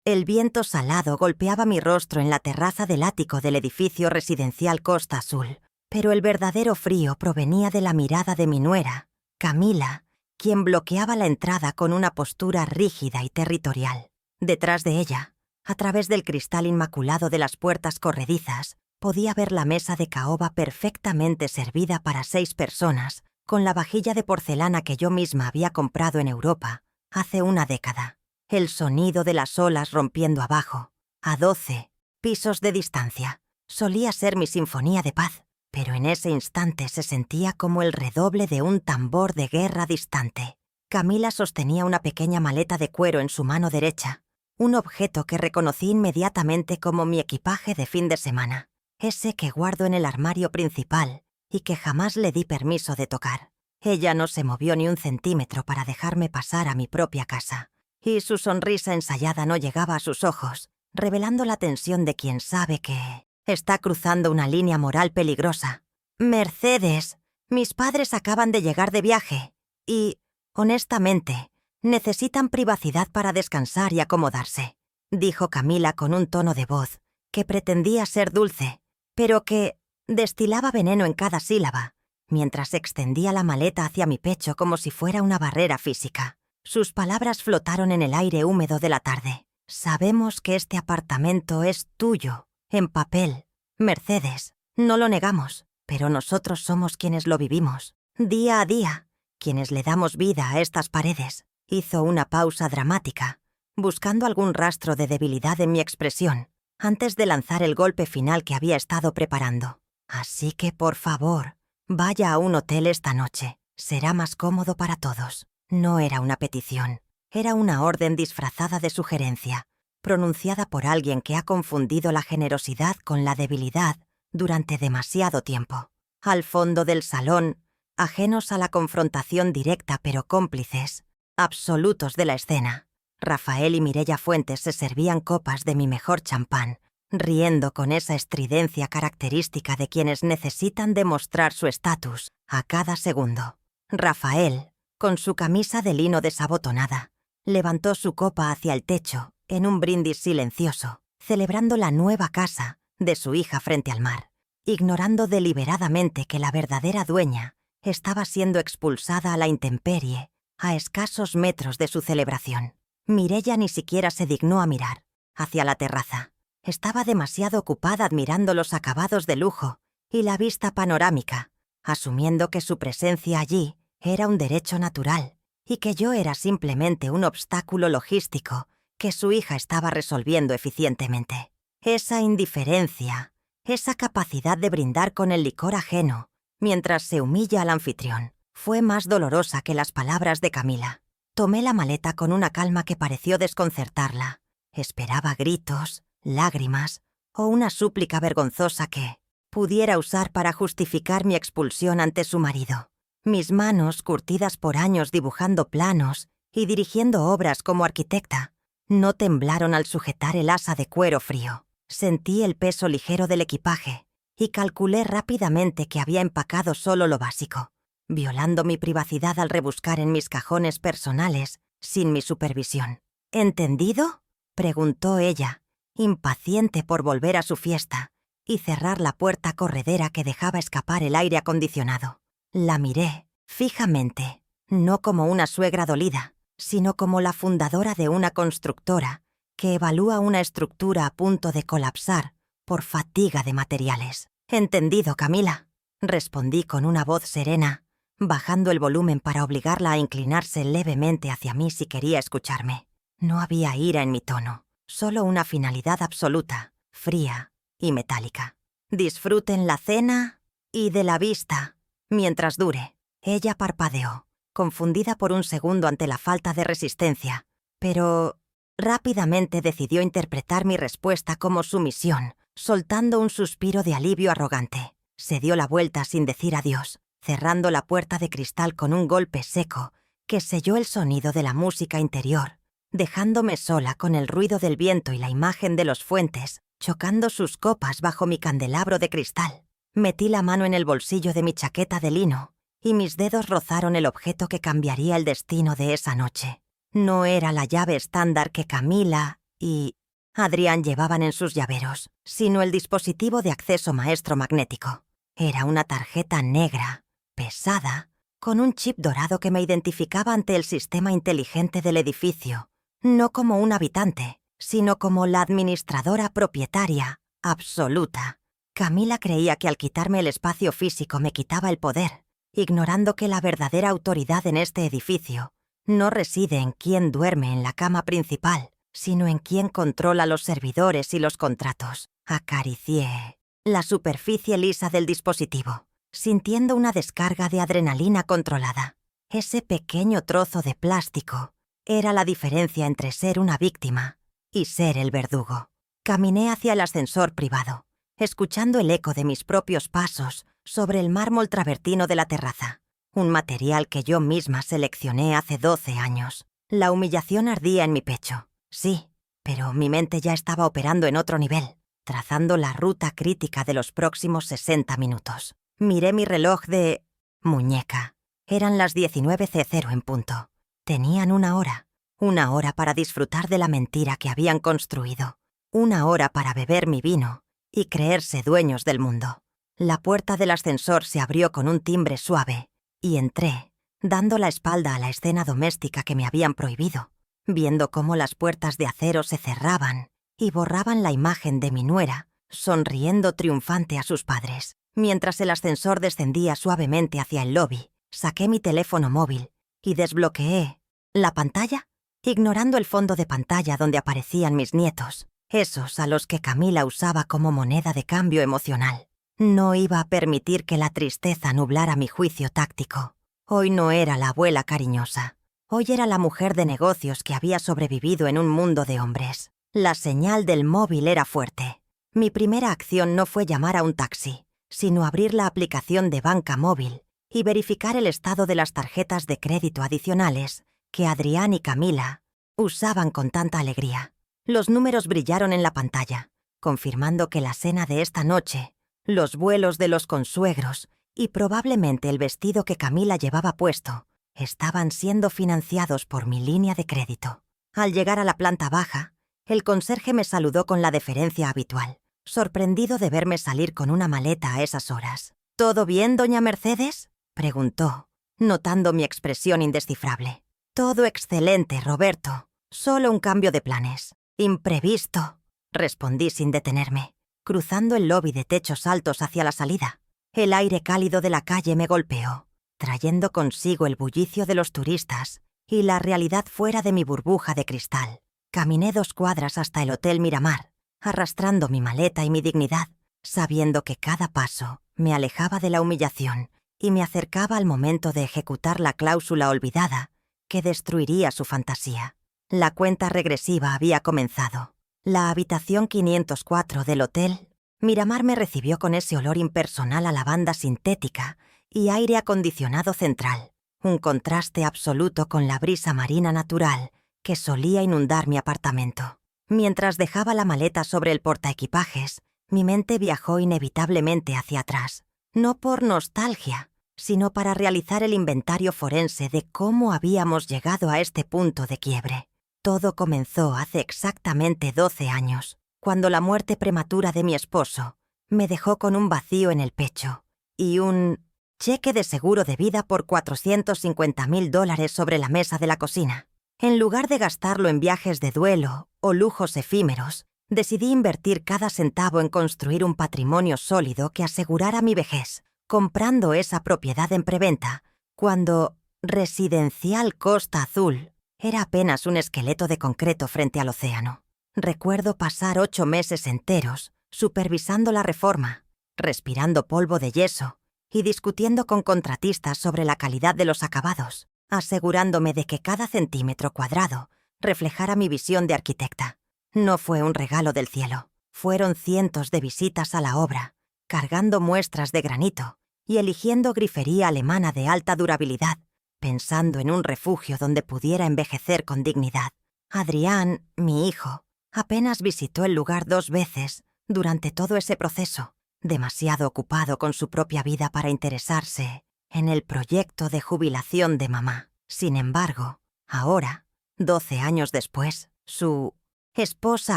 El viento salado golpeaba mi rostro en la terraza del ático del edificio residencial Costa Azul, pero el verdadero frío provenía de la mirada de mi nuera, Camila, quien bloqueaba la entrada con una postura rígida y territorial. Detrás de ella, a través del cristal inmaculado de las puertas corredizas, podía ver la mesa de caoba perfectamente servida para 6 personas, con la vajilla de porcelana que yo misma había comprado en Europa hace una década. El sonido de las olas rompiendo abajo, a 12 pisos de distancia, solía ser mi sinfonía de paz, pero en ese instante se sentía como el redoble de un tambor de guerra distante. Camila sostenía una pequeña maleta de cuero en su mano derecha, un objeto que reconocí inmediatamente como mi equipaje de fin de semana, ese que guardo en el armario principal y que jamás le di permiso de tocar. Ella no se movió ni un centímetro para dejarme pasar a mi propia casa, y su sonrisa ensayada no llegaba a sus ojos, revelando la tensión de quien sabe que está cruzando una línea moral peligrosa. «Mercedes, mis padres acaban de llegar de viaje y, honestamente, necesitan privacidad para descansar y acomodarse», dijo Camila con un tono de voz que pretendía ser dulce, pero que destilaba veneno en cada sílaba, mientras extendía la maleta hacia mi pecho como si fuera una barrera física. Sus palabras flotaron en el aire húmedo de la tarde. «Sabemos que este apartamento es tuyo, en papel, Mercedes, no lo negamos, pero nosotros somos quienes lo vivimos, día a día, quienes le damos vida a estas paredes». Hizo una pausa dramática, buscando algún rastro de debilidad en mi expresión, antes de lanzar el golpe final que había estado preparando. «Así que, por favor, vaya a un hotel esta noche. Será más cómodo para todos». No era una petición, era una orden disfrazada de sugerencia, pronunciada por alguien que ha confundido la generosidad con la debilidad durante demasiado tiempo. Al fondo del salón, ajenos a la confrontación directa pero cómplices, absolutos de la escena, Rafael y Mireia Fuentes se servían copas de mi mejor champán, riendo con esa estridencia característica de quienes necesitan demostrar su estatus a cada segundo. Rafael, con su camisa de lino desabotonada, levantó su copa hacia el techo en un brindis silencioso, celebrando la nueva casa de su hija frente al mar, ignorando deliberadamente que la verdadera dueña estaba siendo expulsada a la intemperie a escasos metros de su celebración. Mireia ni siquiera se dignó a mirar hacia la terraza. Estaba demasiado ocupada admirando los acabados de lujo y la vista panorámica, asumiendo que su presencia allí era un derecho natural y que yo era simplemente un obstáculo logístico que su hija estaba resolviendo eficientemente. Esa indiferencia, esa capacidad de brindar con el licor ajeno mientras se humilla al anfitrión, fue más dolorosa que las palabras de Camila. Tomé la maleta con una calma que pareció desconcertarla. Esperaba gritos, lágrimas o una súplica vergonzosa que pudiera usar para justificar mi expulsión ante su marido. Mis manos, curtidas por años dibujando planos y dirigiendo obras como arquitecta, no temblaron al sujetar el asa de cuero frío. Sentí el peso ligero del equipaje y calculé rápidamente que había empacado solo lo básico, violando mi privacidad al rebuscar en mis cajones personales sin mi supervisión. «¿Entendido?», preguntó ella, impaciente por volver a su fiesta y cerrar la puerta corredera que dejaba escapar el aire acondicionado. La miré fijamente, no como una suegra dolida, sino como la fundadora de una constructora que evalúa una estructura a punto de colapsar por fatiga de materiales. «Entendido, Camila», respondí con una voz serena, bajando el volumen para obligarla a inclinarse levemente hacia mí si quería escucharme. No había ira en mi tono, solo una finalidad absoluta, fría y metálica. «Disfruten la cena y de la vista mientras dure». Ella parpadeó, confundida por un segundo ante la falta de resistencia, pero rápidamente decidió interpretar mi respuesta como sumisión, soltando un suspiro de alivio arrogante. Se dio la vuelta sin decir adiós, cerrando la puerta de cristal con un golpe seco que selló el sonido de la música interior, dejándome sola con el ruido del viento y la imagen de los Fuentes chocando sus copas bajo mi candelabro de cristal. Metí la mano en el bolsillo de mi chaqueta de lino y mis dedos rozaron el objeto que cambiaría el destino de esa noche. No era la llave estándar que Camila y Adrián llevaban en sus llaveros, sino el dispositivo de acceso maestro magnético. Era una tarjeta negra, pesada, con un chip dorado que me identificaba ante el sistema inteligente del edificio, no como un habitante, sino como la administradora propietaria absoluta. Camila creía que al quitarme el espacio físico me quitaba el poder, ignorando que la verdadera autoridad en este edificio no reside en quién duerme en la cama principal, sino en quién controla los servidores y los contratos. Acaricié la superficie lisa del dispositivo, sintiendo una descarga de adrenalina controlada. Ese pequeño trozo de plástico era la diferencia entre ser una víctima y ser el verdugo. Caminé hacia el ascensor privado, escuchando el eco de mis propios pasos sobre el mármol travertino de la terraza, un material que yo misma seleccioné hace 12 años. La humillación ardía en mi pecho, sí, pero mi mente ya estaba operando en otro nivel, trazando la ruta crítica de los próximos 60 minutos. Miré mi reloj de muñeca. Eran las 19:00 en punto. Tenían una hora para disfrutar de la mentira que habían construido, una hora para beber mi vino y creerse dueños del mundo. La puerta del ascensor se abrió con un timbre suave y entré, dando la espalda a la escena doméstica que me habían prohibido, viendo cómo las puertas de acero se cerraban y borraban la imagen de mi nuera, sonriendo triunfante a sus padres. Mientras el ascensor descendía suavemente hacia el lobby, saqué mi teléfono móvil y desbloqueé la pantalla, ignorando el fondo de pantalla donde aparecían mis nietos, esos a los que Camila usaba como moneda de cambio emocional. No iba a permitir que la tristeza nublara mi juicio táctico. Hoy no era la abuela cariñosa. Hoy era la mujer de negocios que había sobrevivido en un mundo de hombres. La señal del móvil era fuerte. Mi primera acción no fue llamar a un taxi, sino abrir la aplicación de banca móvil y verificar el estado de las tarjetas de crédito adicionales que Adrián y Camila usaban con tanta alegría. Los números brillaron en la pantalla, confirmando que la cena de esta noche, los vuelos de los consuegros y probablemente el vestido que Camila llevaba puesto estaban siendo financiados por mi línea de crédito. Al llegar a la planta baja, el conserje me saludó con la deferencia habitual, sorprendido de verme salir con una maleta a esas horas. «¿Todo bien, doña Mercedes?», preguntó, notando mi expresión indescifrable. «Todo excelente, Roberto. Solo un cambio de planes. Imprevisto», respondí sin detenerme, cruzando el lobby de techos altos hacia la salida. El aire cálido de la calle me golpeó, trayendo consigo el bullicio de los turistas y la realidad fuera de mi burbuja de cristal. Caminé 2 cuadras hasta el Hotel Miramar, arrastrando mi maleta y mi dignidad, sabiendo que cada paso me alejaba de la humillación y me acercaba al momento de ejecutar la cláusula olvidada que destruiría su fantasía. La cuenta regresiva había comenzado. La habitación 504 del Hotel Miramar me recibió con ese olor impersonal a lavanda sintética y aire acondicionado central, un contraste absoluto con la brisa marina natural que solía inundar mi apartamento. Mientras dejaba la maleta sobre el portaequipajes, mi mente viajó inevitablemente hacia atrás, no por nostalgia, sino para realizar el inventario forense de cómo habíamos llegado a este punto de quiebre. Todo comenzó hace exactamente 12 años, cuando la muerte prematura de mi esposo me dejó con un vacío en el pecho y un cheque de seguro de vida por $450,000 sobre la mesa de la cocina. En lugar de gastarlo en viajes de duelo o lujos efímeros, decidí invertir cada centavo en construir un patrimonio sólido que asegurara mi vejez, comprando esa propiedad en preventa, cuando Residencial Costa Azul era apenas un esqueleto de concreto frente al océano. Recuerdo pasar 8 meses enteros supervisando la reforma, respirando polvo de yeso y discutiendo con contratistas sobre la calidad de los acabados, asegurándome de que cada centímetro cuadrado reflejara mi visión de arquitecta. No fue un regalo del cielo. Fueron cientos de visitas a la obra, cargando muestras de granito y eligiendo grifería alemana de alta durabilidad, pensando en un refugio donde pudiera envejecer con dignidad. Adrián, mi hijo, apenas visitó el lugar 2 veces durante todo ese proceso, demasiado ocupado con su propia vida para interesarse en el proyecto de jubilación de mamá. Sin embargo, ahora, 12 años después, su esposa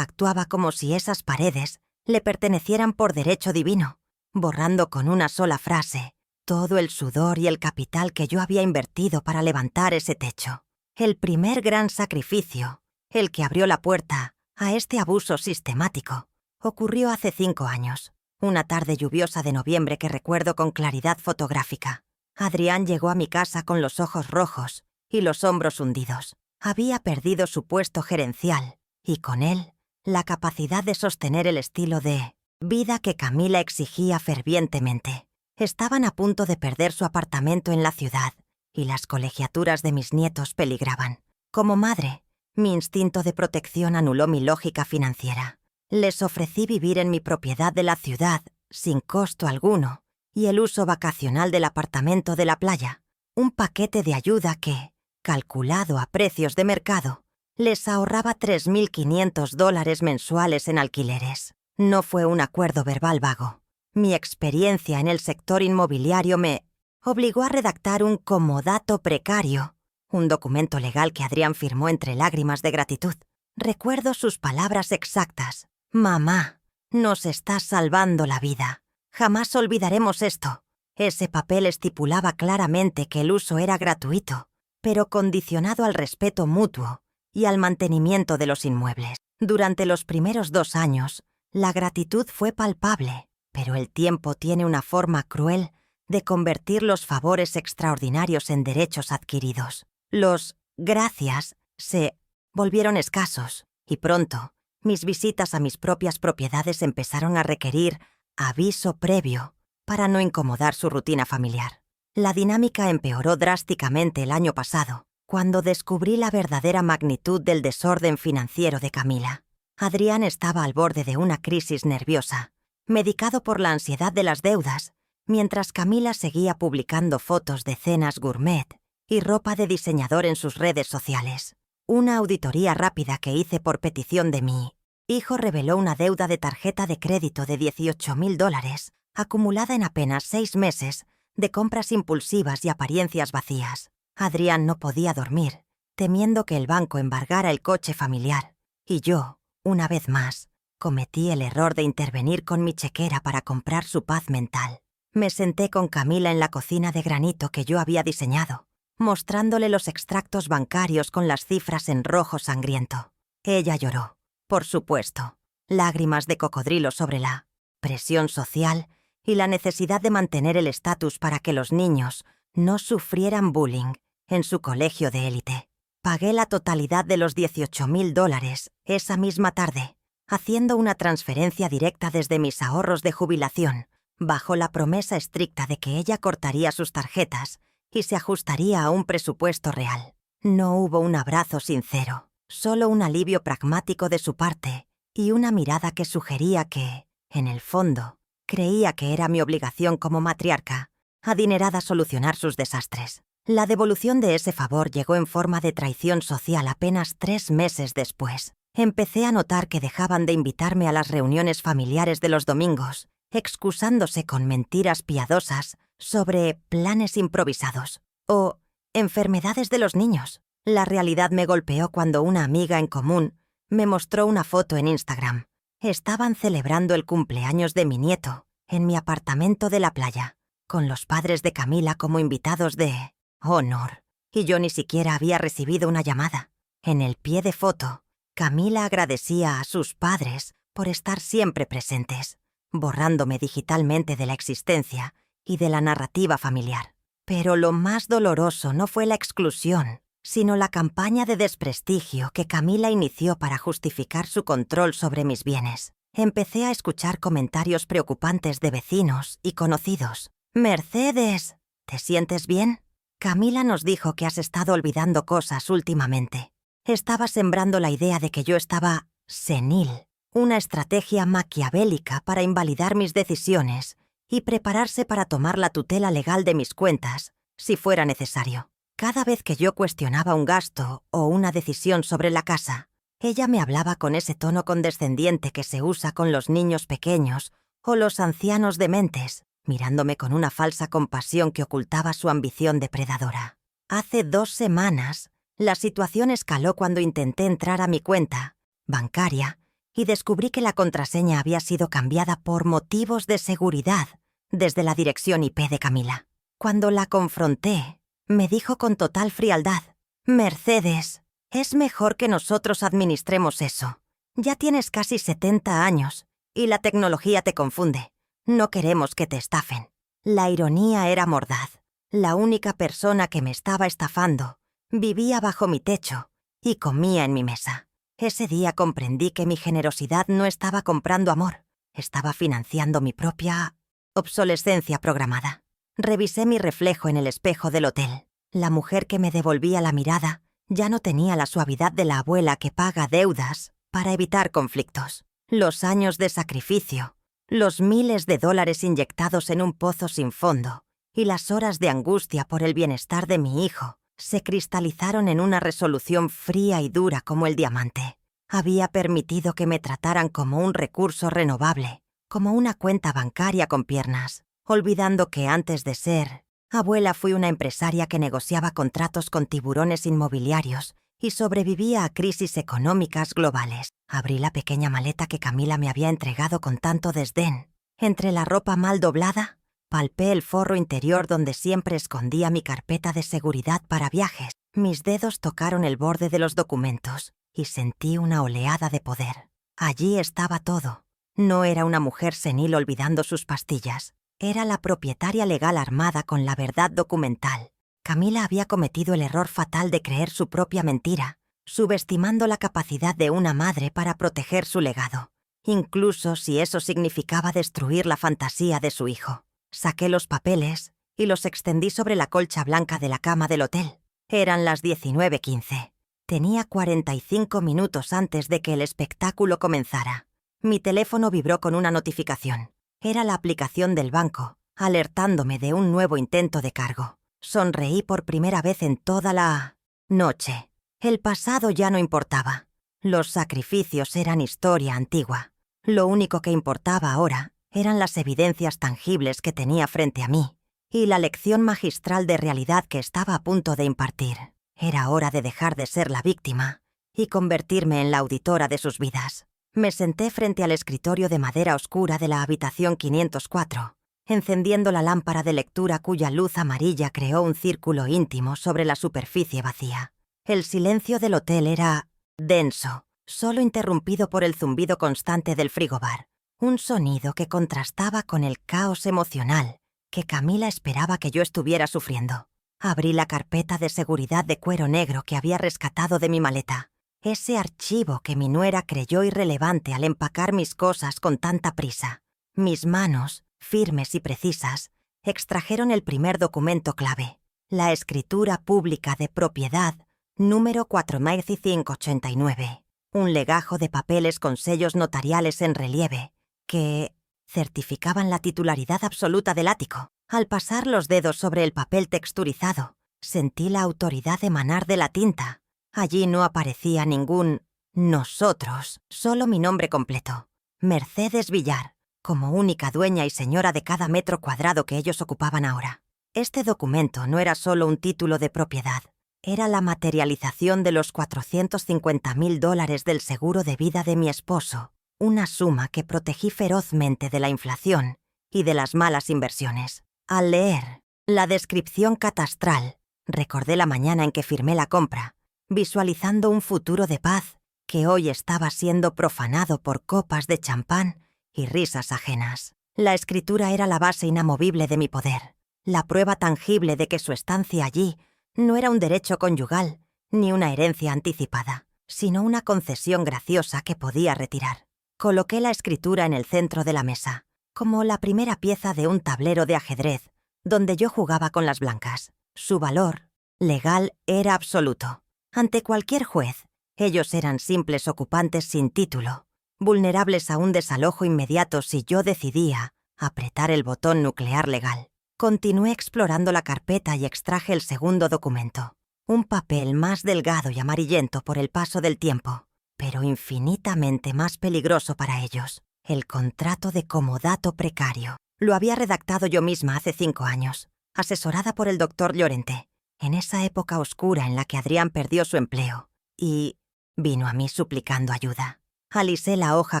actuaba como si esas paredes le pertenecieran por derecho divino, borrando con una sola frase todo el sudor y el capital que yo había invertido para levantar ese techo. El primer gran sacrificio, el que abrió la puerta a este abuso sistemático, ocurrió hace 5 años, una tarde lluviosa de noviembre que recuerdo con claridad fotográfica. Adrián llegó a mi casa con los ojos rojos y los hombros hundidos. Había perdido su puesto gerencial y con él la capacidad de sostener el estilo de vida que Camila exigía fervientemente. Estaban a punto de perder su apartamento en la ciudad y las colegiaturas de mis nietos peligraban. Como madre, mi instinto de protección anuló mi lógica financiera. Les ofrecí vivir en mi propiedad de la ciudad sin costo alguno y el uso vacacional del apartamento de la playa, un paquete de ayuda que, calculado a precios de mercado, les ahorraba $3.500 mensuales en alquileres. No fue un acuerdo verbal vago. Mi experiencia en el sector inmobiliario me obligó a redactar un comodato precario, un documento legal que Adrián firmó entre lágrimas de gratitud. Recuerdo sus palabras exactas. «Mamá, nos estás salvando la vida. Jamás olvidaremos esto». Ese papel estipulaba claramente que el uso era gratuito, pero condicionado al respeto mutuo y al mantenimiento de los inmuebles. Durante los primeros 2 años, la gratitud fue palpable, pero el tiempo tiene una forma cruel de convertir los favores extraordinarios en derechos adquiridos. Los gracias se volvieron escasos y pronto mis visitas a mis propias propiedades empezaron a requerir aviso previo para no incomodar su rutina familiar. La dinámica empeoró drásticamente el año pasado, cuando descubrí la verdadera magnitud del desorden financiero de Camila. Adrián estaba al borde de una crisis nerviosa, medicado por la ansiedad de las deudas, mientras Camila seguía publicando fotos de cenas gourmet y ropa de diseñador en sus redes sociales. Una auditoría rápida que hice por petición de mi hijo reveló una deuda de tarjeta de crédito de $18.000, acumulada en apenas 6 meses de compras impulsivas y apariencias vacías. Adrián no podía dormir, temiendo que el banco embargara el coche familiar, y yo, una vez más, cometí el error de intervenir con mi chequera para comprar su paz mental. Me senté con Camila en la cocina de granito que yo había diseñado, mostrándole los extractos bancarios con las cifras en rojo sangriento. Ella lloró, por supuesto, lágrimas de cocodrilo sobre la presión social y la necesidad de mantener el estatus para que los niños no sufrieran bullying en su colegio de élite. Pagué la totalidad de los $18.000 esa misma tarde, haciendo una transferencia directa desde mis ahorros de jubilación, bajo la promesa estricta de que ella cortaría sus tarjetas y se ajustaría a un presupuesto real. No hubo un abrazo sincero, solo un alivio pragmático de su parte y una mirada que sugería que, en el fondo, creía que era mi obligación como matriarca, adinerada, solucionar sus desastres. La devolución de ese favor llegó en forma de traición social apenas 3 meses después. Empecé a notar que dejaban de invitarme a las reuniones familiares de los domingos, excusándose con mentiras piadosas sobre planes improvisados o enfermedades de los niños. La realidad me golpeó cuando una amiga en común me mostró una foto en Instagram. Estaban celebrando el cumpleaños de mi nieto en mi apartamento de la playa, con los padres de Camila como invitados de honor, y yo ni siquiera había recibido una llamada. En el pie de foto, Camila agradecía a sus padres por estar siempre presentes, borrándome digitalmente de la existencia y de la narrativa familiar. Pero lo más doloroso no fue la exclusión, sino la campaña de desprestigio que Camila inició para justificar su control sobre mis bienes. Empecé a escuchar comentarios preocupantes de vecinos y conocidos. «Mercedes, ¿te sientes bien? Camila nos dijo que has estado olvidando cosas últimamente». Estaba sembrando la idea de que yo estaba senil, una estrategia maquiavélica para invalidar mis decisiones y prepararse para tomar la tutela legal de mis cuentas, si fuera necesario. Cada vez que yo cuestionaba un gasto o una decisión sobre la casa, ella me hablaba con ese tono condescendiente que se usa con los niños pequeños o los ancianos dementes, mirándome con una falsa compasión que ocultaba su ambición depredadora. Hace 2 semanas, la situación escaló cuando intenté entrar a mi cuenta, bancaria, y descubrí que la contraseña había sido cambiada por motivos de seguridad desde la dirección IP de Camila. Cuando la confronté, me dijo con total frialdad: «Mercedes, es mejor que nosotros administremos eso. Ya tienes casi 70 años y la tecnología te confunde. No queremos que te estafen». La ironía era mordaz. La única persona que me estaba estafando vivía bajo mi techo y comía en mi mesa. Ese día comprendí que mi generosidad no estaba comprando amor, estaba financiando mi propia obsolescencia programada. Revisé mi reflejo en el espejo del hotel. La mujer que me devolvía la mirada ya no tenía la suavidad de la abuela que paga deudas para evitar conflictos. Los años de sacrificio, los miles de dólares inyectados en un pozo sin fondo y las horas de angustia por el bienestar de mi hijo se cristalizaron en una resolución fría y dura como el diamante. Había permitido que me trataran como un recurso renovable, como una cuenta bancaria con piernas, olvidando que antes de ser abuela fui una empresaria que negociaba contratos con tiburones inmobiliarios y sobrevivía a crisis económicas globales. Abrí la pequeña maleta que Camila me había entregado con tanto desdén. Entre la ropa mal doblada, palpé el forro interior donde siempre escondía mi carpeta de seguridad para viajes. Mis dedos tocaron el borde de los documentos y sentí una oleada de poder. Allí estaba todo. No era una mujer senil olvidando sus pastillas. Era la propietaria legal armada con la verdad documental. Camila había cometido el error fatal de creer su propia mentira, subestimando la capacidad de una madre para proteger su legado, incluso si eso significaba destruir la fantasía de su hijo. Saqué los papeles y los extendí sobre la colcha blanca de la cama del hotel. Eran las 19:15. Tenía 45 minutos antes de que el espectáculo comenzara. Mi teléfono vibró con una notificación. Era la aplicación del banco, alertándome de un nuevo intento de cargo. Sonreí por primera vez en toda la noche. El pasado ya no importaba. Los sacrificios eran historia antigua. Lo único que importaba ahora eran las evidencias tangibles que tenía frente a mí y la lección magistral de realidad que estaba a punto de impartir. Era hora de dejar de ser la víctima y convertirme en la auditora de sus vidas. Me senté frente al escritorio de madera oscura de la habitación 504, encendiendo la lámpara de lectura cuya luz amarilla creó un círculo íntimo sobre la superficie vacía. El silencio del hotel era denso, solo interrumpido por el zumbido constante del frigobar, un sonido que contrastaba con el caos emocional que Camila esperaba que yo estuviera sufriendo. Abrí la carpeta de seguridad de cuero negro que había rescatado de mi maleta, ese archivo que mi nuera creyó irrelevante al empacar mis cosas con tanta prisa. Mis manos, firmes y precisas, extrajeron el primer documento clave, la escritura pública de propiedad número 4589, un legajo de papeles con sellos notariales en relieve que certificaban la titularidad absoluta del ático. Al pasar los dedos sobre el papel texturizado, sentí la autoridad emanar de la tinta. Allí no aparecía ningún nosotros, solo mi nombre completo, Mercedes Villar, como única dueña y señora de cada metro cuadrado que ellos ocupaban ahora. Este documento no era solo un título de propiedad, era la materialización de los $450,000 del seguro de vida de mi esposo, una suma que protegí ferozmente de la inflación y de las malas inversiones. Al leer la descripción catastral, recordé la mañana en que firmé la compra, visualizando un futuro de paz que hoy estaba siendo profanado por copas de champán y risas ajenas. La escritura era la base inamovible de mi poder, la prueba tangible de que su estancia allí no era un derecho conyugal ni una herencia anticipada, sino una concesión graciosa que podía retirar. Coloqué la escritura en el centro de la mesa, como la primera pieza de un tablero de ajedrez donde yo jugaba con las blancas. Su valor legal era absoluto. Ante cualquier juez, ellos eran simples ocupantes sin título, vulnerables a un desalojo inmediato si yo decidía apretar el botón nuclear legal. Continué explorando la carpeta y extraje el segundo documento, un papel más delgado y amarillento por el paso del tiempo, pero infinitamente más peligroso para ellos. El contrato de comodato precario. Lo había redactado yo misma hace 5 años, asesorada por el doctor Llorente, en esa época oscura en la que Adrián perdió su empleo, y Vino a mí suplicando ayuda. Alisé la hoja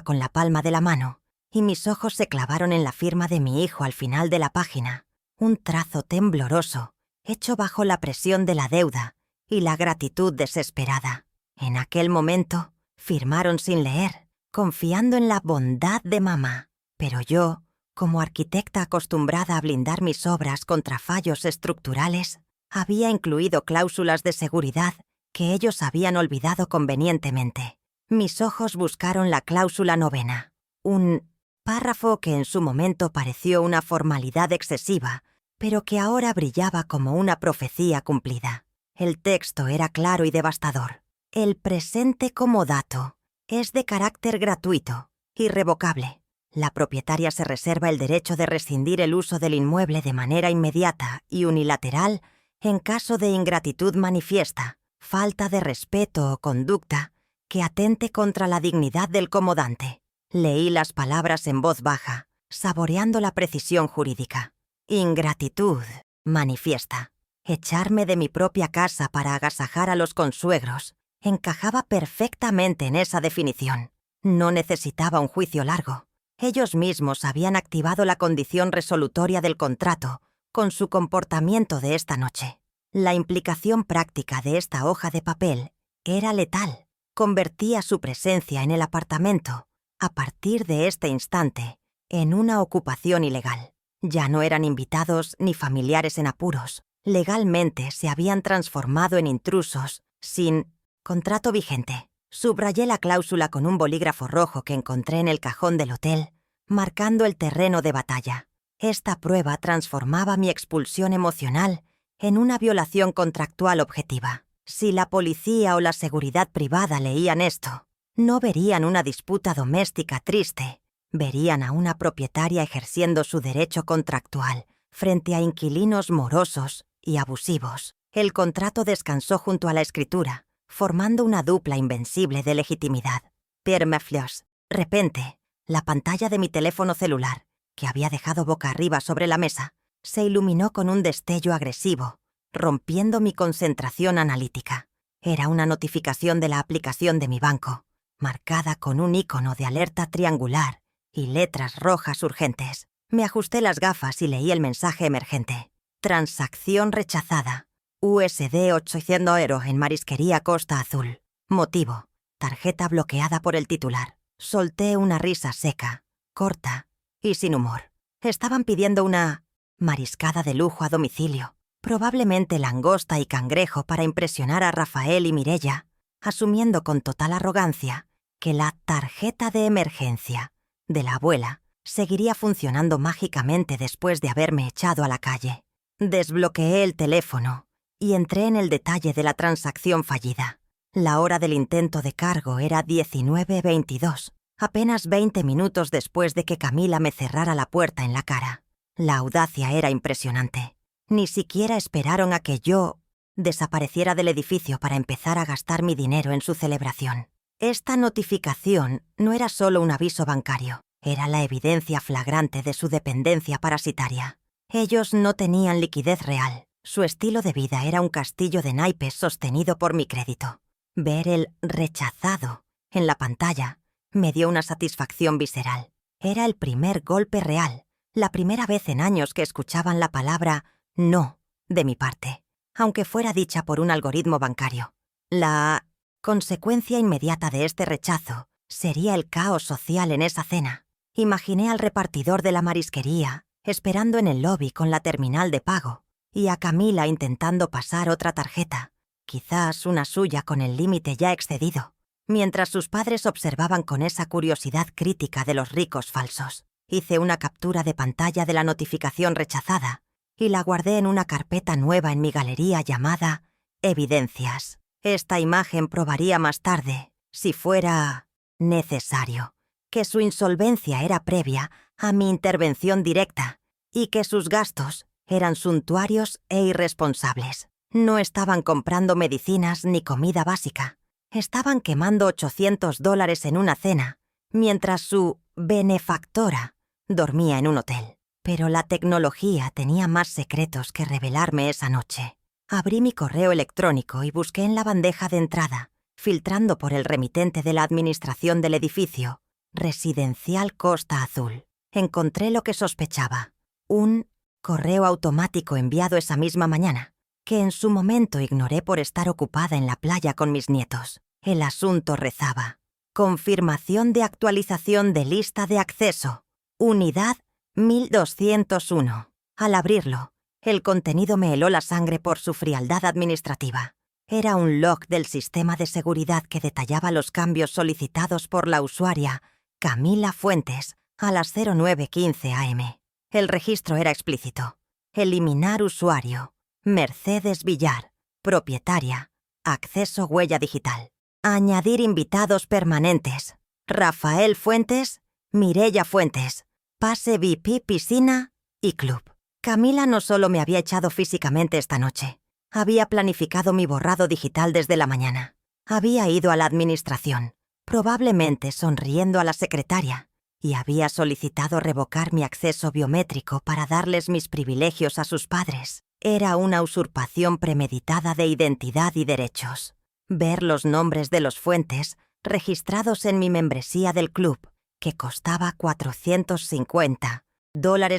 con la palma de la mano y mis ojos se clavaron en la firma de mi hijo al final de la página, un trazo tembloroso, hecho bajo la presión de la deuda y la gratitud desesperada. En aquel momento, firmaron sin leer, confiando en la bondad de mamá. Pero yo, como arquitecta acostumbrada a blindar mis obras contra fallos estructurales, había incluido cláusulas de seguridad que ellos habían olvidado convenientemente. Mis ojos buscaron la cláusula 9, un párrafo que en su momento pareció una formalidad excesiva, pero que ahora brillaba como una profecía cumplida. El texto era claro y devastador. El presente comodato es de carácter gratuito, irrevocable. La propietaria se reserva el derecho de rescindir el uso del inmueble de manera inmediata y unilateral en caso de ingratitud manifiesta, falta de respeto o conducta que atente contra la dignidad del comodante. Leí las palabras en voz baja, saboreando la precisión jurídica. Ingratitud manifiesta. Echarme de mi propia casa para agasajar a los consuegros encajaba perfectamente en esa definición. No necesitaba un juicio largo. Ellos mismos habían activado la condición resolutoria del contrato con su comportamiento de esta noche. La implicación práctica de esta hoja de papel era letal. Convertía su presencia en el apartamento, a partir de este instante, en una ocupación ilegal. Ya no eran invitados ni familiares en apuros. Legalmente se habían transformado en intrusos sin contrato vigente. Subrayé la cláusula con un bolígrafo rojo que encontré en el cajón del hotel, marcando el terreno de batalla. Esta prueba transformaba mi expulsión emocional en una violación contractual objetiva. Si la policía o la seguridad privada leían esto, no verían una disputa doméstica triste, verían a una propietaria ejerciendo su derecho contractual frente a inquilinos morosos y abusivos. El contrato descansó junto a la escritura, formando una dupla invencible de legitimidad. Permafloss. Repente, la pantalla de mi teléfono celular, que había dejado boca arriba sobre la mesa, se iluminó con un destello agresivo, rompiendo mi concentración analítica. Era una notificación de la aplicación de mi banco, marcada con un icono de alerta triangular y letras rojas urgentes. Me ajusté las gafas y leí el mensaje emergente. Transacción rechazada. USD 800 € en Marisquería Costa Azul. Motivo: tarjeta bloqueada por el titular. Solté una risa seca, corta y sin humor. Estaban pidiendo una mariscada de lujo a domicilio, probablemente langosta y cangrejo para impresionar a Rafael y Mireia, asumiendo con total arrogancia que la tarjeta de emergencia de la abuela seguiría funcionando mágicamente después de haberme echado a la calle. Desbloqueé el teléfono y entré en el detalle de la transacción fallida. La hora del intento de cargo era 19:22, apenas 20 minutos después de que Camila me cerrara la puerta en la cara. La audacia era impresionante. Ni siquiera esperaron a que yo desapareciera del edificio para empezar a gastar mi dinero en su celebración. Esta notificación no era solo un aviso bancario, era la evidencia flagrante de su dependencia parasitaria. Ellos no tenían liquidez real. Su estilo de vida era un castillo de naipes sostenido por mi crédito. Ver el rechazado en la pantalla me dio una satisfacción visceral. Era el primer golpe real, la primera vez en años que escuchaban la palabra no de mi parte, aunque fuera dicha por un algoritmo bancario. La consecuencia inmediata de este rechazo sería el caos social en esa cena. Imaginé al repartidor de la marisquería esperando en el lobby con la terminal de pago y a Camila intentando pasar otra tarjeta, quizás una suya con el límite ya excedido, mientras sus padres observaban con esa curiosidad crítica de los ricos falsos. Hice una captura de pantalla de la notificación rechazada y la guardé en una carpeta nueva en mi galería llamada Evidencias. Esta imagen probaría más tarde, si fuera necesario, que su insolvencia era previa a mi intervención directa y que sus gastos eran suntuarios e irresponsables. No estaban comprando medicinas ni comida básica. Estaban quemando $800 en una cena, mientras su benefactora dormía en un hotel. Pero la tecnología tenía más secretos que revelarme esa noche. Abrí mi correo electrónico y busqué en la bandeja de entrada filtrando por el remitente de la administración del edificio, Residencial Costa Azul. Encontré lo que sospechaba. Un correo automático enviado esa misma mañana, que en su momento ignoré por estar ocupada en la playa con mis nietos. El asunto rezaba: confirmación de actualización de lista de acceso. Unidad 1201. Al abrirlo, el contenido me heló la sangre por su frialdad administrativa. Era un log del sistema de seguridad que detallaba los cambios solicitados por la usuaria Camila Fuentes a las 09:15 am. El registro era explícito. Eliminar usuario. Mercedes Villar, propietaria. Acceso huella digital. Añadir invitados permanentes. Rafael Fuentes, Mireia Fuentes. Pase VIP, piscina y club. Camila no solo me había echado físicamente esta noche. Había planificado mi borrado digital desde la mañana. Había ido a la administración, probablemente sonriendo a la secretaria, y había solicitado revocar mi acceso biométrico para darles mis privilegios a sus padres. Era una usurpación premeditada de identidad y derechos. Ver los nombres de los Fuentes registrados en mi membresía del club, que costaba $450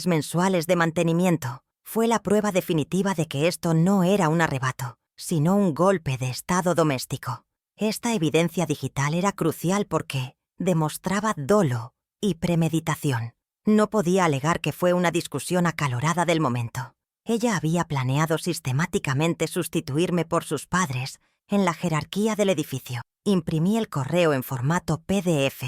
mensuales de mantenimiento, fue la prueba definitiva de que esto no era un arrebato, sino un golpe de estado doméstico. Esta evidencia digital era crucial porque demostraba dolo y premeditación. No podía alegar que fue una discusión acalorada del momento. Ella había planeado sistemáticamente sustituirme por sus padres en la jerarquía del edificio. Imprimí el correo en formato PDF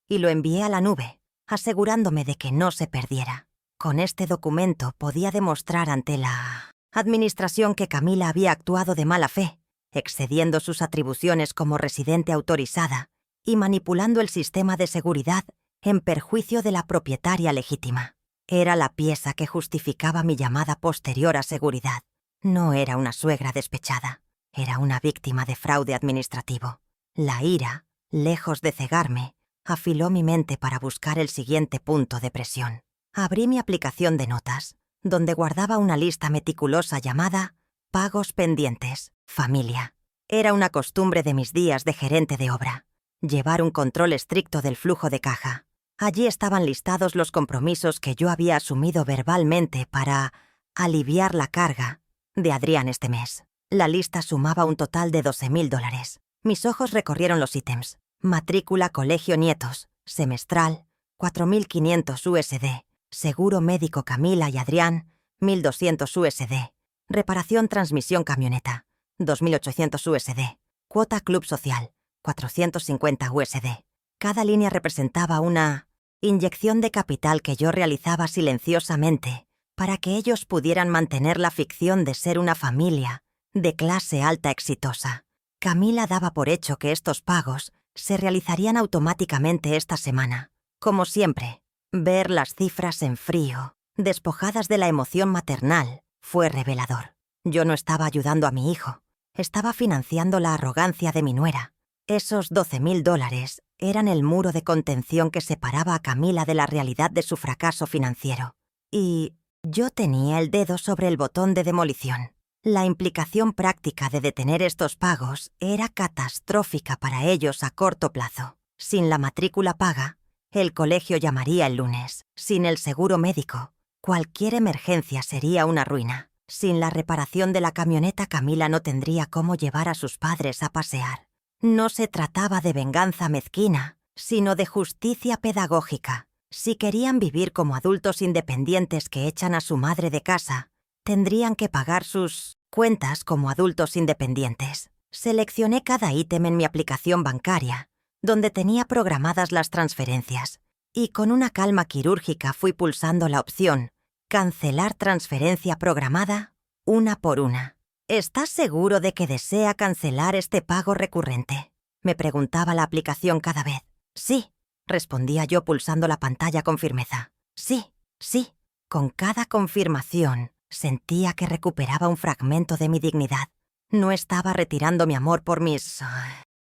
y lo envié a la nube, asegurándome de que no se perdiera. Con este documento podía demostrar ante la administración que Camila había actuado de mala fe, excediendo sus atribuciones como residente autorizada y manipulando el sistema de seguridad en perjuicio de la propietaria legítima. Era la pieza que justificaba mi llamada posterior a seguridad. No era una suegra despechada, era una víctima de fraude administrativo. La ira, lejos de cegarme, afiló mi mente para buscar el siguiente punto de presión. Abrí mi aplicación de notas, donde guardaba una lista meticulosa llamada Pagos pendientes, familia. Era una costumbre de mis días de gerente de obra, llevar un control estricto del flujo de caja. Allí estaban listados los compromisos que yo había asumido verbalmente para aliviar la carga de Adrián este mes. La lista sumaba un total de $12,000. Mis ojos recorrieron los ítems. Matrícula colegio nietos, semestral, $4,500. Seguro médico Camila y Adrián, $1,200. Reparación transmisión camioneta, $2,800. Cuota club social, $450. Cada línea representaba una inyección de capital que yo realizaba silenciosamente para que ellos pudieran mantener la ficción de ser una familia de clase alta exitosa. Camila daba por hecho que estos pagos se realizarían automáticamente esta semana. Como siempre, ver las cifras en frío, despojadas de la emoción maternal, fue revelador. Yo no estaba ayudando a mi hijo, estaba financiando la arrogancia de mi nuera. Esos $12,000 eran el muro de contención que separaba a Camila de la realidad de su fracaso financiero. Y yo tenía el dedo sobre el botón de demolición. La implicación práctica de detener estos pagos era catastrófica para ellos a corto plazo. Sin la matrícula paga, el colegio llamaría el lunes. Sin el seguro médico, cualquier emergencia sería una ruina. Sin la reparación de la camioneta, Camila no tendría cómo llevar a sus padres a pasear. No se trataba de venganza mezquina, sino de justicia pedagógica. Si querían vivir como adultos independientes que echan a su madre de casa, tendrían que pagar sus cuentas como adultos independientes. Seleccioné cada ítem en mi aplicación bancaria, donde tenía programadas las transferencias, y con una calma quirúrgica fui pulsando la opción «Cancelar transferencia programada» una por una. ¿Estás seguro de que desea cancelar este pago recurrente?, me preguntaba la aplicación cada vez. Sí, respondía yo pulsando la pantalla con firmeza. Sí, sí. Con cada confirmación sentía que recuperaba un fragmento de mi dignidad. No estaba retirando mi amor por mis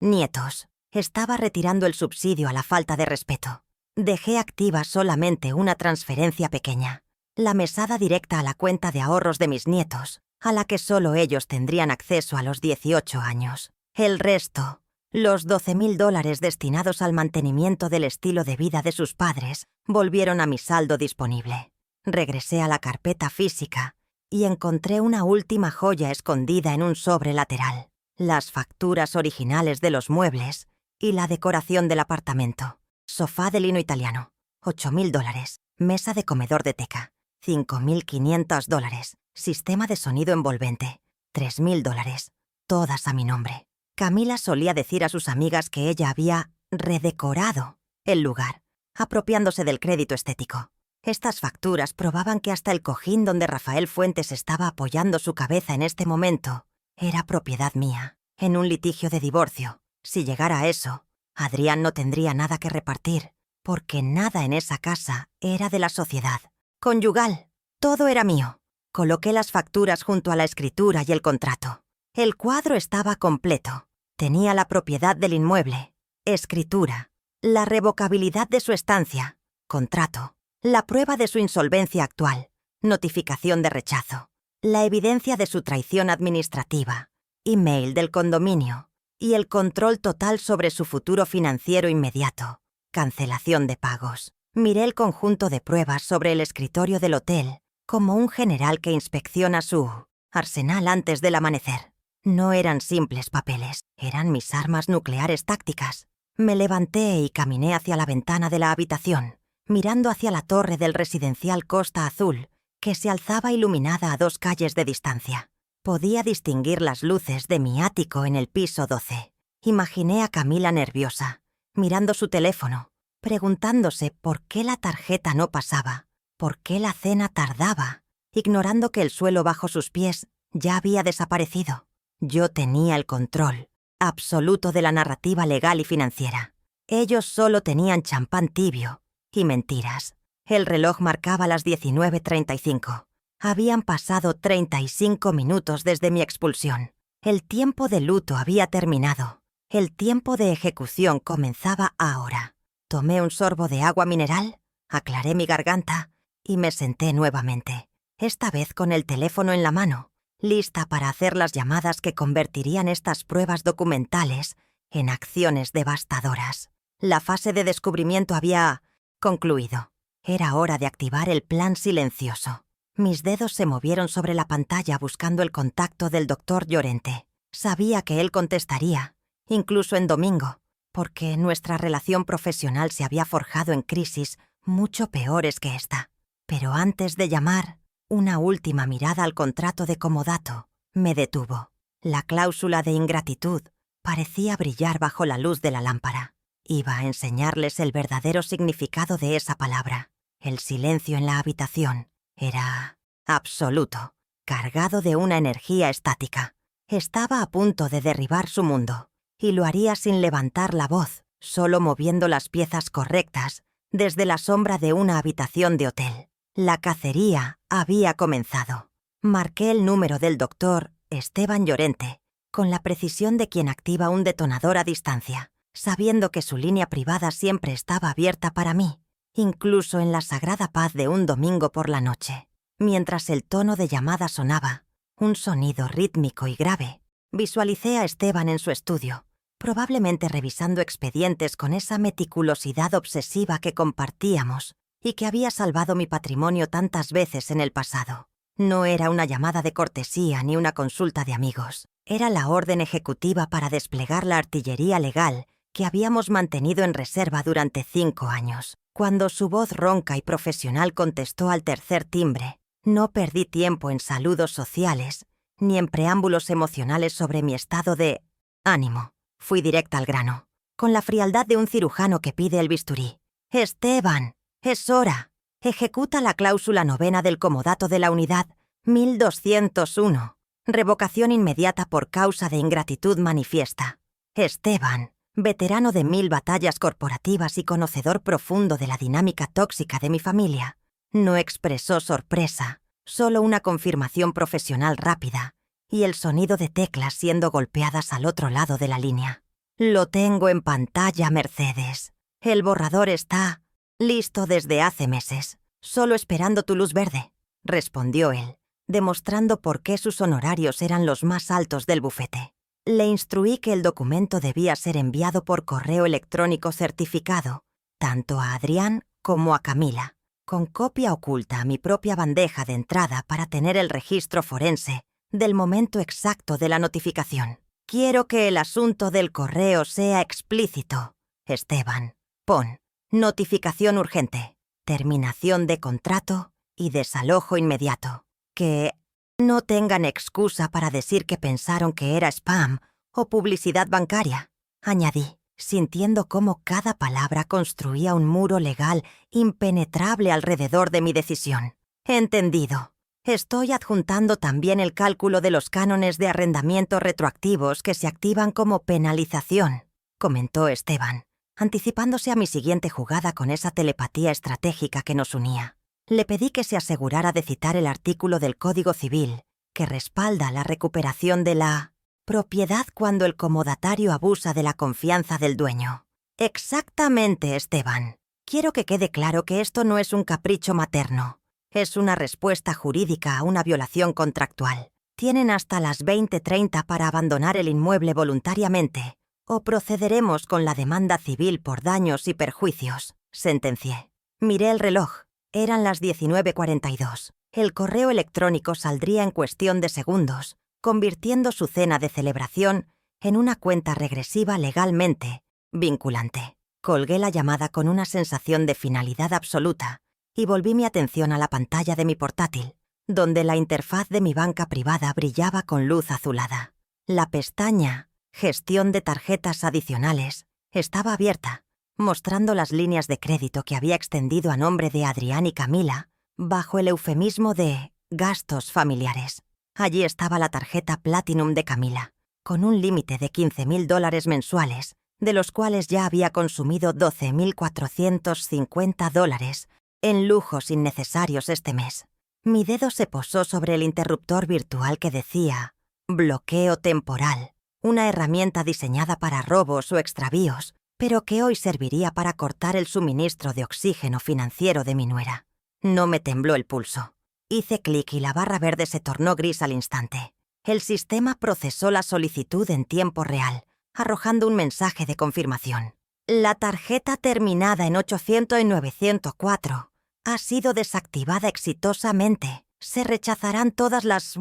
nietos. Estaba retirando el subsidio a la falta de respeto. Dejé activa solamente una transferencia pequeña, la mesada directa a la cuenta de ahorros de mis nietos, a la que solo ellos tendrían acceso a los 18 años. El resto Los $12.000 destinados al mantenimiento del estilo de vida de sus padres volvieron a mi saldo disponible. Regresé a la carpeta física y encontré una última joya escondida en un sobre lateral: las facturas originales de los muebles y la decoración del apartamento. Sofá de lino italiano, $8.000. Mesa de comedor de teca, $5.500. Sistema de sonido envolvente, $3.000. Todas a mi nombre. Camila solía decir a sus amigas que ella había redecorado el lugar, apropiándose del crédito estético. Estas facturas probaban que hasta el cojín donde Rafael Fuentes estaba apoyando su cabeza en este momento era propiedad mía, en un litigio de divorcio. Si llegara a eso, Adrián no tendría nada que repartir, porque nada en esa casa era de la sociedad conyugal. Todo era mío. Coloqué las facturas junto a la escritura y el contrato. El cuadro estaba completo. Tenía la propiedad del inmueble, escritura, la revocabilidad de su estancia, contrato, la prueba de su insolvencia actual, notificación de rechazo, la evidencia de su traición administrativa, email del condominio y el control total sobre su futuro financiero inmediato, cancelación de pagos. Miré el conjunto de pruebas sobre el escritorio del hotel como un general que inspecciona su arsenal antes del amanecer. No eran simples papeles, eran mis armas nucleares tácticas. Me levanté y caminé hacia la ventana de la habitación, mirando hacia la torre del residencial Costa Azul, que se alzaba iluminada a 2 calles de distancia. Podía distinguir las luces de mi ático en el piso 12. Imaginé a Camila nerviosa, mirando su teléfono, preguntándose por qué la tarjeta no pasaba, por qué la cena tardaba, ignorando que el suelo bajo sus pies ya había desaparecido. Yo tenía el control absoluto de la narrativa legal y financiera. Ellos solo tenían champán tibio y mentiras. El reloj marcaba las 19:35. Habían pasado 35 minutos desde mi expulsión. El tiempo de luto había terminado. El tiempo de ejecución comenzaba ahora. Tomé un sorbo de agua mineral, aclaré mi garganta y me senté nuevamente, esta vez con el teléfono en la mano, lista para hacer las llamadas que convertirían estas pruebas documentales en acciones devastadoras. La fase de descubrimiento había concluido. Era hora de activar el plan silencioso. Mis dedos se movieron sobre la pantalla buscando el contacto del doctor Llorente. Sabía que él contestaría, incluso en domingo, porque nuestra relación profesional se había forjado en crisis mucho peores que esta. Pero antes de llamar, una última mirada al contrato de comodato me detuvo. La cláusula de ingratitud parecía brillar bajo la luz de la lámpara. Iba a enseñarles el verdadero significado de esa palabra. El silencio en la habitación era absoluto, cargado de una energía estática. Estaba a punto de derribar su mundo, y lo haría sin levantar la voz, solo moviendo las piezas correctas desde la sombra de una habitación de hotel. La cacería había comenzado. Marqué el número del doctor Esteban Llorente, con la precisión de quien activa un detonador a distancia, sabiendo que su línea privada siempre estaba abierta para mí, incluso en la sagrada paz de un domingo por la noche. Mientras el tono de llamada sonaba, un sonido rítmico y grave, visualicé a Esteban en su estudio, probablemente revisando expedientes con esa meticulosidad obsesiva que compartíamos y que había salvado mi patrimonio tantas veces en el pasado. No era una llamada de cortesía ni una consulta de amigos. Era la orden ejecutiva para desplegar la artillería legal que habíamos mantenido en reserva durante 5 años. Cuando su voz ronca y profesional contestó al tercer timbre, no perdí tiempo en saludos sociales ni en preámbulos emocionales sobre mi estado de ánimo. Fui directa al grano, con la frialdad de un cirujano que pide el bisturí. «Esteban, es hora. Ejecuta la cláusula 9 del comodato de la unidad 1201. Revocación inmediata por causa de ingratitud manifiesta. Esteban, veterano de 1000 batallas corporativas y conocedor profundo de la dinámica tóxica de mi familia, no expresó sorpresa, solo una confirmación profesional rápida y el sonido de teclas siendo golpeadas al otro lado de la línea. «Lo tengo en pantalla, Mercedes. El borrador está listo desde hace meses, solo esperando tu luz verde», respondió él, demostrando por qué sus honorarios eran los más altos del bufete. Le instruí que el documento debía ser enviado por correo electrónico certificado, tanto a Adrián como a Camila, con copia oculta a mi propia bandeja de entrada para tener el registro forense del momento exacto de la notificación. Quiero que el asunto del correo sea explícito. Esteban, pon notificación urgente, terminación de contrato y desalojo inmediato. Que no tengan excusa para decir que pensaron que era spam o publicidad bancaria, añadí, sintiendo cómo cada palabra construía un muro legal impenetrable alrededor de mi decisión. Entendido. Estoy adjuntando también el cálculo de los cánones de arrendamiento retroactivos que se activan como penalización, comentó Esteban, anticipándose a mi siguiente jugada con esa telepatía estratégica que nos unía. Le pedí que se asegurara de citar el artículo del Código Civil que respalda la recuperación de la propiedad cuando el comodatario abusa de la confianza del dueño. Exactamente, Esteban. Quiero que quede claro que esto no es un capricho materno. Es una respuesta jurídica a una violación contractual. Tienen hasta las 20:30 para abandonar el inmueble voluntariamente o procederemos con la demanda civil por daños y perjuicios, sentencié. Miré el reloj. Eran las 19:42. El correo electrónico saldría en cuestión de segundos, convirtiendo su cena de celebración en una cuenta regresiva legalmente vinculante. Colgué la llamada con una sensación de finalidad absoluta y volví mi atención a la pantalla de mi portátil, donde la interfaz de mi banca privada brillaba con luz azulada. La pestaña Gestión de tarjetas adicionales estaba abierta, mostrando las líneas de crédito que había extendido a nombre de Adrián y Camila bajo el eufemismo de gastos familiares. Allí estaba la tarjeta Platinum de Camila, con un límite de $15,000 mensuales, de los cuales ya había consumido $12,450 en lujos innecesarios este mes. Mi dedo se posó sobre el interruptor virtual que decía bloqueo temporal, una herramienta diseñada para robos o extravíos, pero que hoy serviría para cortar el suministro de oxígeno financiero de mi nuera. No me tembló el pulso. Hice clic y la barra verde se tornó gris al instante. El sistema procesó la solicitud en tiempo real, arrojando un mensaje de confirmación. La tarjeta terminada en 800 y 904 ha sido desactivada exitosamente. Se rechazarán todas las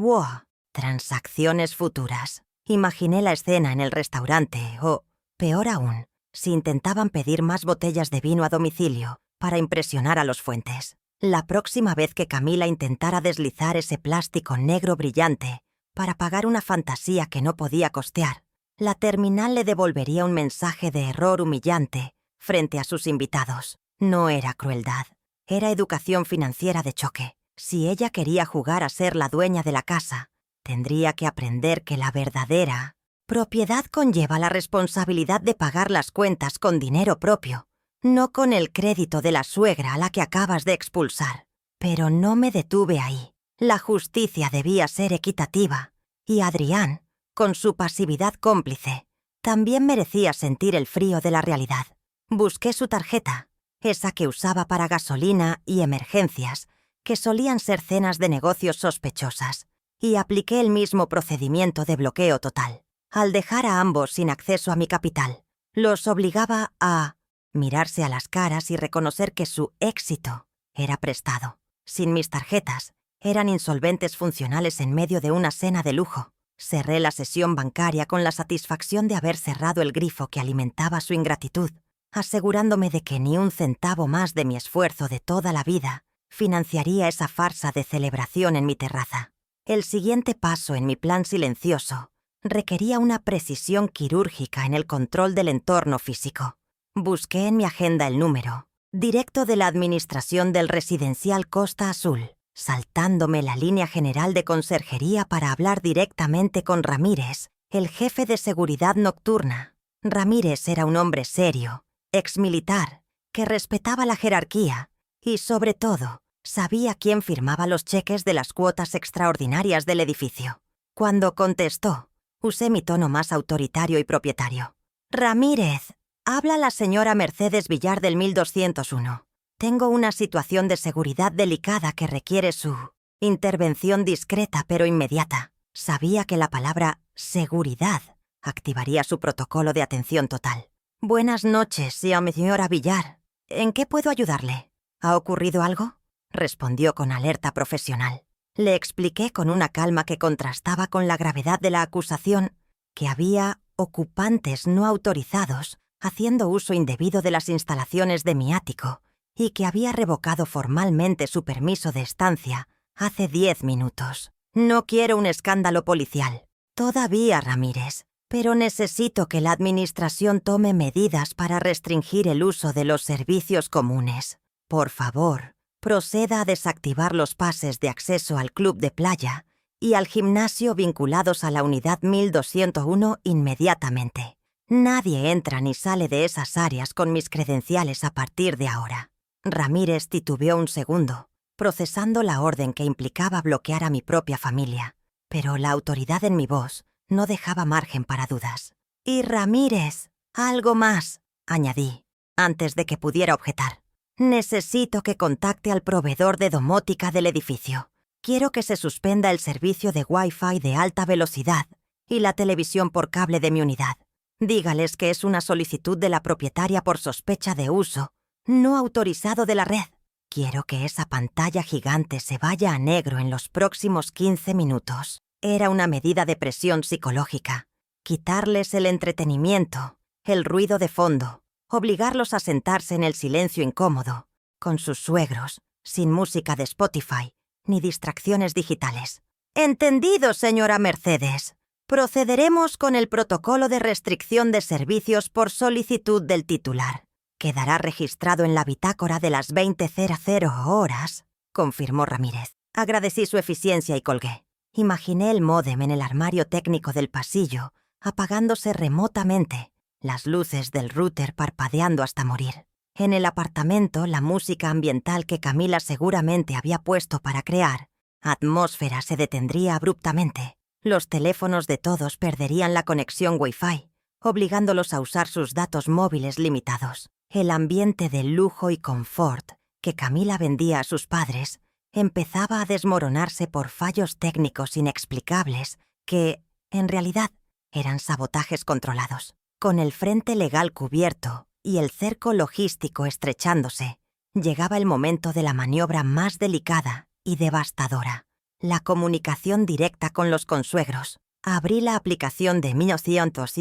transacciones futuras. Imaginé la escena en el restaurante o, peor aún, si intentaban pedir más botellas de vino a domicilio para impresionar a los fuentes. La próxima vez que Camila intentara deslizar ese plástico negro brillante para pagar una fantasía que no podía costear, la terminal le devolvería un mensaje de error humillante frente a sus invitados. No era crueldad, era educación financiera de choque. Si ella quería jugar a ser la dueña de la casa, tendría que aprender que la verdadera propiedad conlleva la responsabilidad de pagar las cuentas con dinero propio, no con el crédito de la suegra a la que acabas de expulsar. Pero no me detuve ahí. La justicia debía ser equitativa, y Adrián, con su pasividad cómplice, también merecía sentir el frío de la realidad. Busqué su tarjeta, esa que usaba para gasolina y emergencias, que solían ser cenas de negocios sospechosas, y apliqué el mismo procedimiento de bloqueo total. Al dejar a ambos sin acceso a mi capital, los obligaba a mirarse a las caras y reconocer que su éxito era prestado. Sin mis tarjetas, eran insolventes funcionales en medio de una cena de lujo. Cerré la sesión bancaria con la satisfacción de haber cerrado el grifo que alimentaba su ingratitud, asegurándome de que ni un centavo más de mi esfuerzo de toda la vida financiaría esa farsa de celebración en mi terraza. El siguiente paso en mi plan silencioso requería una precisión quirúrgica en el control del entorno físico. Busqué en mi agenda el número directo de la administración del residencial Costa Azul, saltándome la línea general de conserjería para hablar directamente con Ramírez, el jefe de seguridad nocturna. Ramírez era un hombre serio, exmilitar, que respetaba la jerarquía y, sobre todo, sabía quién firmaba los cheques de las cuotas extraordinarias del edificio. Cuando contestó, usé mi tono más autoritario y propietario. «Ramírez, habla la señora Mercedes Villar del 1201. Tengo una situación de seguridad delicada que requiere su intervención discreta pero inmediata». Sabía que la palabra seguridad activaría su protocolo de atención total. «Buenas noches, señora Villar. ¿En qué puedo ayudarle? ¿Ha ocurrido algo?», respondió con alerta profesional. Le expliqué con una calma que contrastaba con la gravedad de la acusación que había ocupantes no autorizados haciendo uso indebido de las instalaciones de mi ático y que había revocado formalmente su permiso de estancia hace 10 minutos. «No quiero un escándalo policial. Todavía, Ramírez, pero necesito que la administración tome medidas para restringir el uso de los servicios comunes. Por favor, proceda a desactivar los pases de acceso al club de playa y al gimnasio vinculados a la unidad 1201 inmediatamente. Nadie entra ni sale de esas áreas con mis credenciales a partir de ahora». Ramírez titubeó un segundo, procesando la orden que implicaba bloquear a mi propia familia, pero la autoridad en mi voz no dejaba margen para dudas. «Y Ramírez, algo más», añadí, antes de que pudiera objetar. «Necesito que contacte al proveedor de domótica del edificio. Quiero que se suspenda el servicio de Wi-Fi de alta velocidad y la televisión por cable de mi unidad. Dígales que es una solicitud de la propietaria por sospecha de uso no autorizado de la red. Quiero que esa pantalla gigante se vaya a negro en los próximos 15 minutos». Era una medida de presión psicológica. Quitarles el entretenimiento, el ruido de fondo, obligarlos a sentarse en el silencio incómodo, con sus suegros, sin música de Spotify, ni distracciones digitales. «Entendido, señora Mercedes. Procederemos con el protocolo de restricción de servicios por solicitud del titular. Quedará registrado en la bitácora de las 20:00 horas», confirmó Ramírez. Agradecí su eficiencia y colgué. Imaginé el módem en el armario técnico del pasillo, apagándose remotamente, las luces del router parpadeando hasta morir. En el apartamento, la música ambiental que Camila seguramente había puesto para crear atmósfera se detendría abruptamente. Los teléfonos de todos perderían la conexión Wi-Fi, obligándolos a usar sus datos móviles limitados. El ambiente de lujo y confort que Camila vendía a sus padres empezaba a desmoronarse por fallos técnicos inexplicables que, en realidad, eran sabotajes controlados. Con el frente legal cubierto y el cerco logístico estrechándose, llegaba el momento de la maniobra más delicada y devastadora: la comunicación directa con los consuegros. Abrí la aplicación de 1900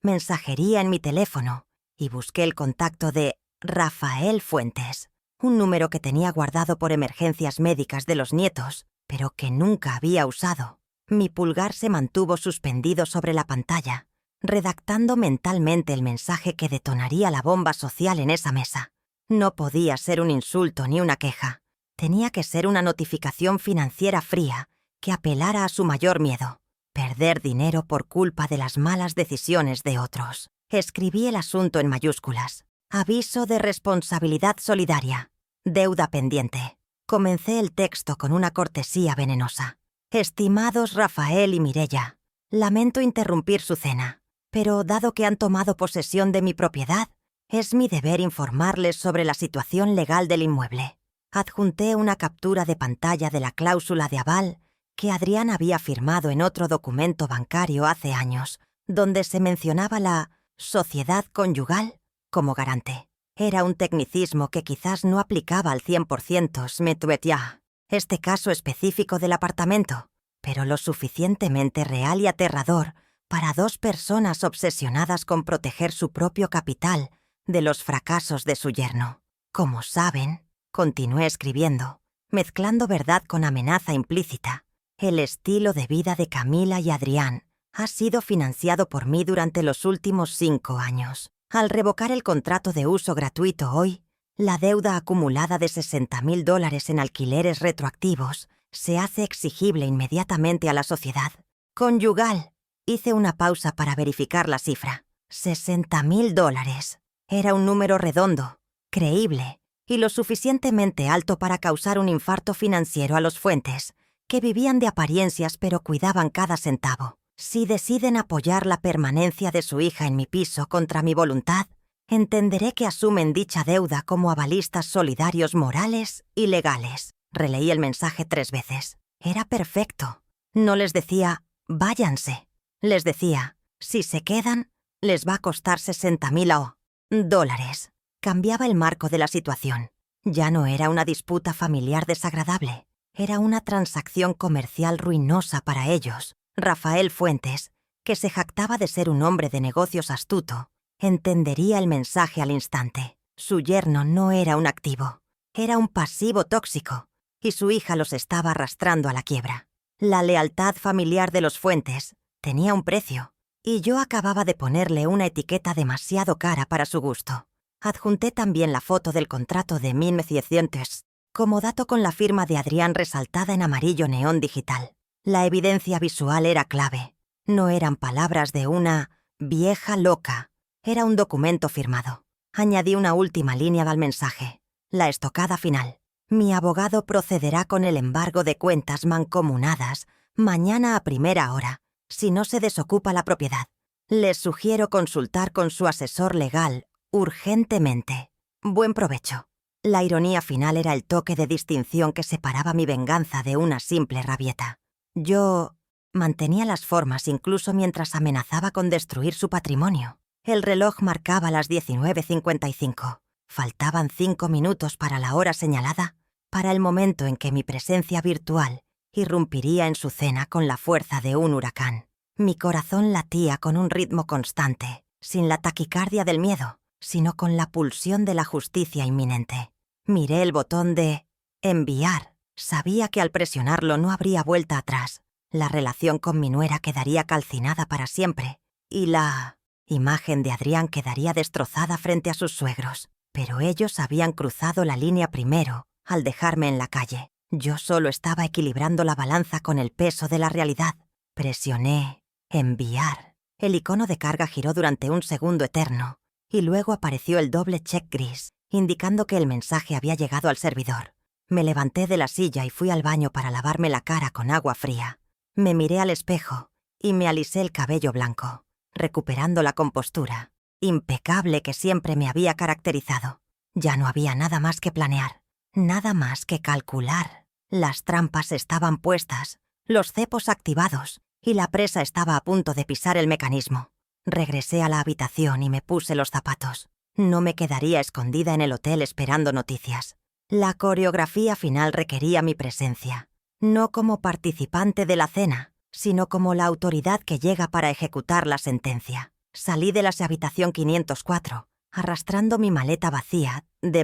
mensajería en mi teléfono y busqué el contacto de Rafael Fuentes, un número que tenía guardado por emergencias médicas de los nietos, pero que nunca había usado. Mi pulgar se mantuvo suspendido sobre la pantalla, redactando mentalmente el mensaje que detonaría la bomba social en esa mesa. No podía ser un insulto ni una queja. Tenía que ser una notificación financiera fría que apelara a su mayor miedo: perder dinero por culpa de las malas decisiones de otros. Escribí el asunto en mayúsculas. Aviso de responsabilidad solidaria. Deuda pendiente. Comencé el texto con una cortesía venenosa. «Estimados Rafael y Mireya, lamento interrumpir su cena, pero dado que han tomado posesión de mi propiedad, es mi deber informarles sobre la situación legal del inmueble». Adjunté una captura de pantalla de la cláusula de aval que Adrián había firmado en otro documento bancario hace años, donde se mencionaba la sociedad conyugal como garante. Era un tecnicismo que quizás no aplicaba al 100% este caso específico del apartamento, pero lo suficientemente real y aterrador para dos personas obsesionadas con proteger su propio capital de los fracasos de su yerno. «Como saben», continué escribiendo, mezclando verdad con amenaza implícita, «el estilo de vida de Camila y Adrián ha sido financiado por mí durante los últimos 5 años. Al revocar el contrato de uso gratuito hoy, la deuda acumulada de $60,000 en alquileres retroactivos se hace exigible inmediatamente a la sociedad conyugal». Hice una pausa para verificar la cifra. $60,000. Era un número redondo, creíble y lo suficientemente alto para causar un infarto financiero a los Fuentes, que vivían de apariencias pero cuidaban cada centavo. Si deciden apoyar la permanencia de su hija en mi piso contra mi voluntad, entenderé que asumen dicha deuda como avalistas solidarios morales y legales. Releí el mensaje 3 veces. Era perfecto. No les decía «váyanse». Les decía Si se quedan, les va a costar $60.000. Cambiaba el marco de la situación. Ya no era una disputa familiar desagradable. Era una transacción comercial ruinosa para ellos. Rafael Fuentes, que se jactaba de ser un hombre de negocios astuto, entendería el mensaje al instante. Su yerno no era un activo, era un pasivo tóxico, y su hija los estaba arrastrando a la quiebra. La lealtad familiar de los Fuentes tenía un precio, y yo acababa de ponerle una etiqueta demasiado cara para su gusto. Adjunté también la foto del contrato de 1900, como dato con la firma de Adrián resaltada en amarillo neón digital. La evidencia visual era clave. No eran palabras de una vieja loca, era un documento firmado. Añadí una última línea al mensaje, la estocada final. Mi abogado procederá con el embargo de cuentas mancomunadas mañana a primera hora, si no se desocupa la propiedad. Les sugiero consultar con su asesor legal urgentemente. Buen provecho. La ironía final era el toque de distinción que separaba mi venganza de una simple rabieta. Yo mantenía las formas incluso mientras amenazaba con destruir su patrimonio. El reloj marcaba las 19:55. Faltaban 5 minutos para la hora señalada, para el momento en que mi presencia virtual irrumpiría en su cena con la fuerza de un huracán. Mi corazón latía con un ritmo constante, sin la taquicardia del miedo, sino con la pulsión de la justicia inminente. Miré el botón de enviar. Sabía que al presionarlo no habría vuelta atrás. La relación con mi nuera quedaría calcinada para siempre, y la imagen de Adrián quedaría destrozada frente a sus suegros. Pero ellos habían cruzado la línea primero, al dejarme en la calle. Yo solo estaba equilibrando la balanza con el peso de la realidad. Presioné enviar. El icono de carga giró durante un segundo eterno, y luego apareció el doble check gris, indicando que el mensaje había llegado al servidor. Me levanté de la silla y fui al baño para lavarme la cara con agua fría. Me miré al espejo y me alisé el cabello blanco, recuperando la compostura impecable que siempre me había caracterizado. Ya no había nada más que planear, nada más que calcular. Las trampas estaban puestas, los cepos activados, y la presa estaba a punto de pisar el mecanismo. Regresé a la habitación y me puse los zapatos. No me quedaría escondida en el hotel esperando noticias. La coreografía final requería mi presencia, no como participante de la cena, sino como la autoridad que llega para ejecutar la sentencia. Salí de la habitación 504, arrastrando mi maleta vacía de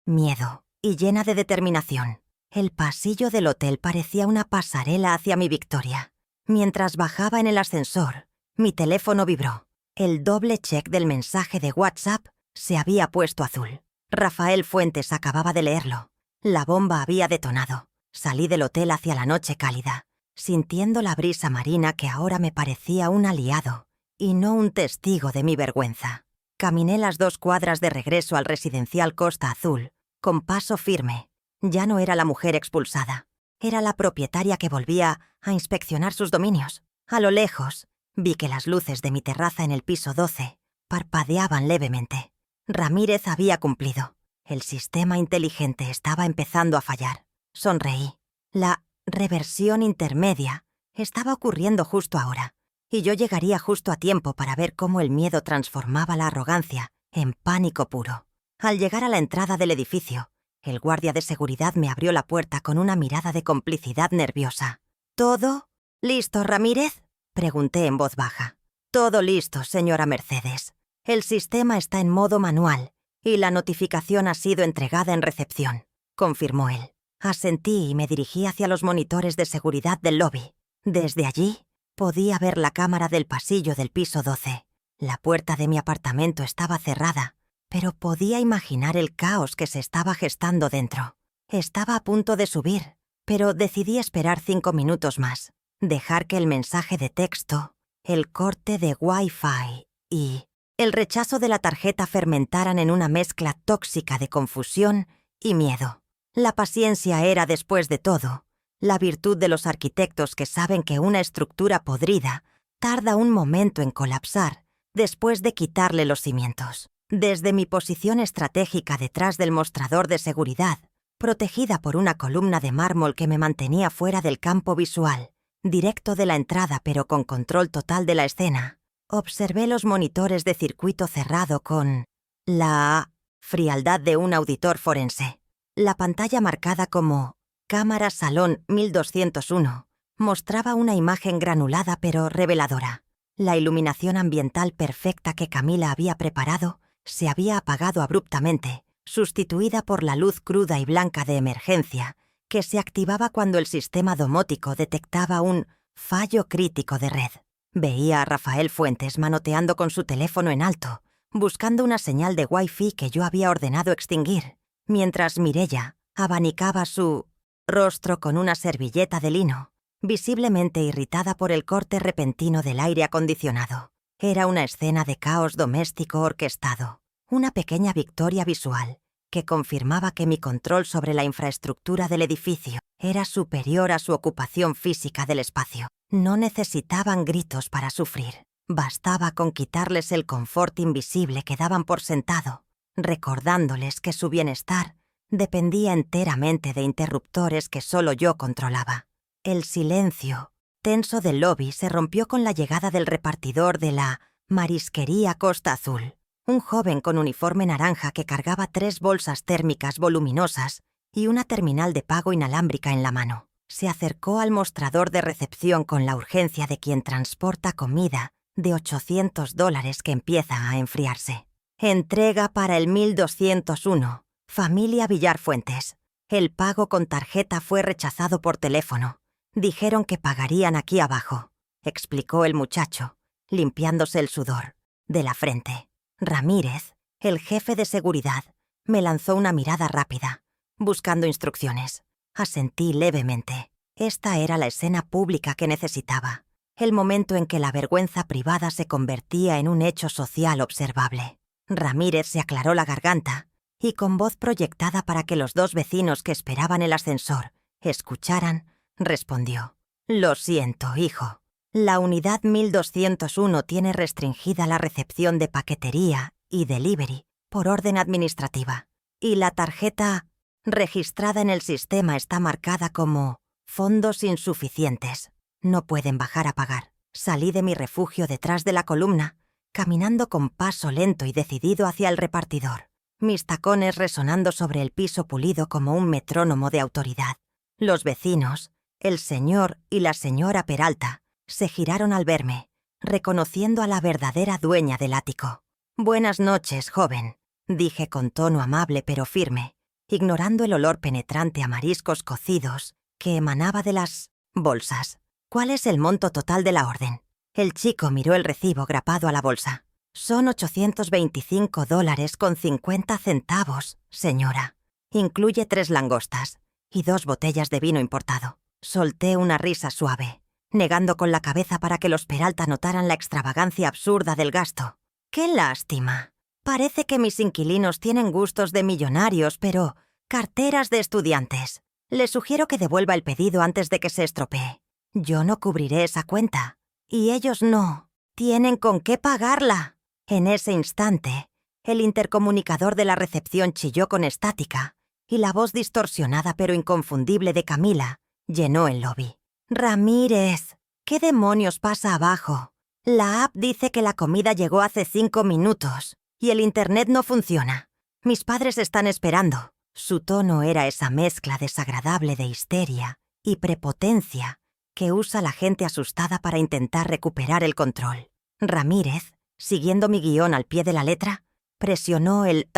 miedo y llena de determinación. El pasillo del hotel parecía una pasarela hacia mi victoria. Mientras bajaba en el ascensor, mi teléfono vibró. El doble check del mensaje de WhatsApp se había puesto azul. Rafael Fuentes acababa de leerlo. La bomba había detonado. Salí del hotel hacia la noche cálida, sintiendo la brisa marina que ahora me parecía un aliado y no un testigo de mi vergüenza. Caminé las 2 cuadras de regreso al residencial Costa Azul, con paso firme. Ya no era la mujer expulsada. Era la propietaria que volvía a inspeccionar sus dominios. A lo lejos, vi que las luces de mi terraza en el piso 12 parpadeaban levemente. Ramírez había cumplido. El sistema inteligente estaba empezando a fallar. Sonreí. La reversión intermedia estaba ocurriendo justo ahora, y yo llegaría justo a tiempo para ver cómo el miedo transformaba la arrogancia en pánico puro. Al llegar a la entrada del edificio, el guardia de seguridad me abrió la puerta con una mirada de complicidad nerviosa. ¿Todo listo, Ramírez?, pregunté en voz baja. Todo listo, señora Mercedes. El sistema está en modo manual y la notificación ha sido entregada en recepción, confirmó él. Asentí y me dirigí hacia los monitores de seguridad del lobby. Desde allí, podía ver la cámara del pasillo del piso 12. La puerta de mi apartamento estaba cerrada, pero podía imaginar el caos que se estaba gestando dentro. Estaba a punto de subir, pero decidí esperar 5 minutos más, dejar que el mensaje de texto, el corte de Wi-Fi y el rechazo de la tarjeta fermentaran en una mezcla tóxica de confusión y miedo. La paciencia era, después de todo, la virtud de los arquitectos que saben que una estructura podrida tarda un momento en colapsar después de quitarle los cimientos. Desde mi posición estratégica detrás del mostrador de seguridad, protegida por una columna de mármol que me mantenía fuera del campo visual, directo de la entrada pero con control total de la escena, Observé los monitores de circuito cerrado con la frialdad de un auditor forense. La pantalla marcada como Cámara Salón 1201 mostraba una imagen granulada pero reveladora. La iluminación ambiental perfecta que Camila había preparado se había apagado abruptamente, sustituida por la luz cruda y blanca de emergencia que se activaba cuando el sistema domótico detectaba un fallo crítico de red. Veía a Rafael Fuentes manoteando con su teléfono en alto, buscando una señal de Wi-Fi que yo había ordenado extinguir, mientras Mireia abanicaba su rostro con una servilleta de lino, visiblemente irritada por el corte repentino del aire acondicionado. Era una escena de caos doméstico orquestado, una pequeña victoria visual que confirmaba que mi control sobre la infraestructura del edificio era superior a su ocupación física del espacio. No necesitaban gritos para sufrir. Bastaba con quitarles el confort invisible que daban por sentado, recordándoles que su bienestar dependía enteramente de interruptores que solo yo controlaba. El silencio tenso del lobby se rompió con la llegada del repartidor de la Marisquería Costa Azul, un joven con uniforme naranja que cargaba 3 bolsas térmicas voluminosas y una terminal de pago inalámbrica en la mano. Se acercó al mostrador de recepción con la urgencia de quien transporta comida de $800 que empieza a enfriarse. Entrega para el 1201, familia Villar Fuentes. El pago con tarjeta fue rechazado por teléfono. Dijeron que pagarían aquí abajo, explicó el muchacho, limpiándose el sudor de la frente. Ramírez, el jefe de seguridad, me lanzó una mirada rápida, buscando instrucciones. Asentí levemente. Esta era la escena pública que necesitaba, el momento en que la vergüenza privada se convertía en un hecho social observable. Ramírez se aclaró la garganta y con voz proyectada para que los 2 vecinos que esperaban el ascensor escucharan, respondió: «Lo siento, hijo. La unidad 1201 tiene restringida la recepción de paquetería y delivery por orden administrativa, y la tarjeta registrada en el sistema está marcada como fondos insuficientes. No pueden bajar a pagar». Salí de mi refugio detrás de la columna, caminando con paso lento y decidido hacia el repartidor, mis tacones resonando sobre el piso pulido como un metrónomo de autoridad. Los vecinos, el señor y la señora Peralta, se giraron al verme, reconociendo a la verdadera dueña del ático. «Buenas noches, joven», dije con tono amable pero firme, ignorando el olor penetrante a mariscos cocidos que emanaba de las bolsas. «¿Cuál es el monto total de la orden?». El chico miró el recibo grapado a la bolsa. «Son $825.50, señora. Incluye 3 langostas y 2 botellas de vino importado». Solté una risa suave, negando con la cabeza para que los Peralta notaran la extravagancia absurda del gasto. «Qué lástima. Parece que mis inquilinos tienen gustos de millonarios, pero carteras de estudiantes. Le sugiero que devuelva el pedido antes de que se estropee. Yo no cubriré esa cuenta. Y ellos no. Tienen con qué pagarla». En ese instante, el intercomunicador de la recepción chilló con estática y la voz distorsionada pero inconfundible de Camila llenó el lobby. «Ramírez, ¿qué demonios pasa abajo? La app dice que la comida llegó hace 5 minutos y el internet no funciona. Mis padres están esperando». Su tono era esa mezcla desagradable de histeria y prepotencia que usa la gente asustada para intentar recuperar el control. Ramírez, siguiendo mi guión al pie de la letra, presionó el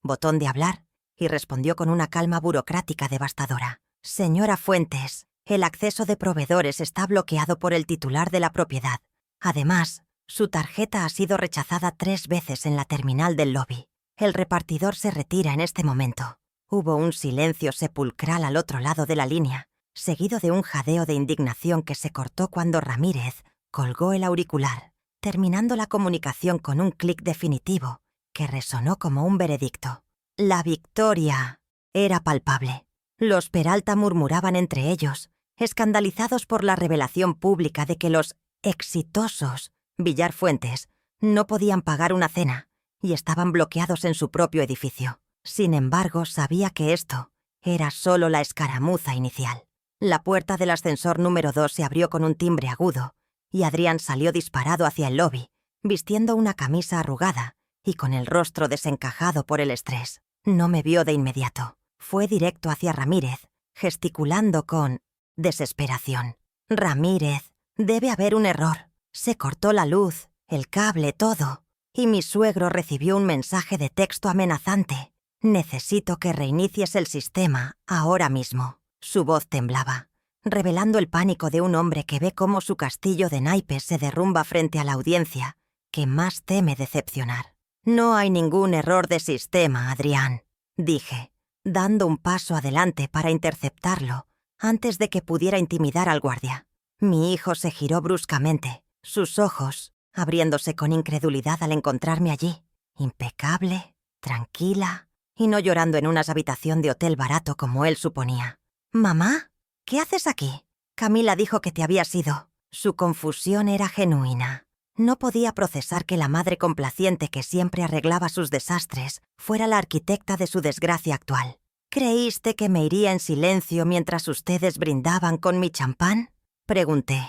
botón de hablar y respondió con una calma burocrática devastadora. «Señora Fuentes, el acceso de proveedores está bloqueado por el titular de la propiedad. Además, su tarjeta ha sido rechazada 3 veces en la terminal del lobby. El repartidor se retira en este momento». Hubo un silencio sepulcral al otro lado de la línea, seguido de un jadeo de indignación que se cortó cuando Ramírez colgó el auricular, terminando la comunicación con un clic definitivo que resonó como un veredicto. La victoria era palpable. Los Peralta murmuraban entre ellos, escandalizados por la revelación pública de que los exitosos Villar Fuentes no podían pagar una cena y estaban bloqueados en su propio edificio. Sin embargo, sabía que esto era solo la escaramuza inicial. La puerta del ascensor número 2 se abrió con un timbre agudo y Adrián salió disparado hacia el lobby, vistiendo una camisa arrugada y con el rostro desencajado por el estrés. No me vio de inmediato. Fue directo hacia Ramírez, gesticulando con desesperación. «Ramírez, debe haber un error. Se cortó la luz, el cable, todo. Y mi suegro recibió un mensaje de texto amenazante. Necesito que reinicies el sistema ahora mismo». Su voz temblaba, revelando el pánico de un hombre que ve cómo su castillo de naipes se derrumba frente a la audiencia, que más teme decepcionar. «No hay ningún error de sistema, Adrián», dije, dando un paso adelante para interceptarlo antes de que pudiera intimidar al guardia. Mi hijo se giró bruscamente, sus ojos abriéndose con incredulidad al encontrarme allí, impecable, tranquila y no llorando en una habitación de hotel barato como él suponía. «¿Mamá? ¿Qué haces aquí? Camila dijo que te habías ido». Su confusión era genuina. No podía procesar que la madre complaciente que siempre arreglaba sus desastres fuera la arquitecta de su desgracia actual. «¿Creíste que me iría en silencio mientras ustedes brindaban con mi champán?», pregunté,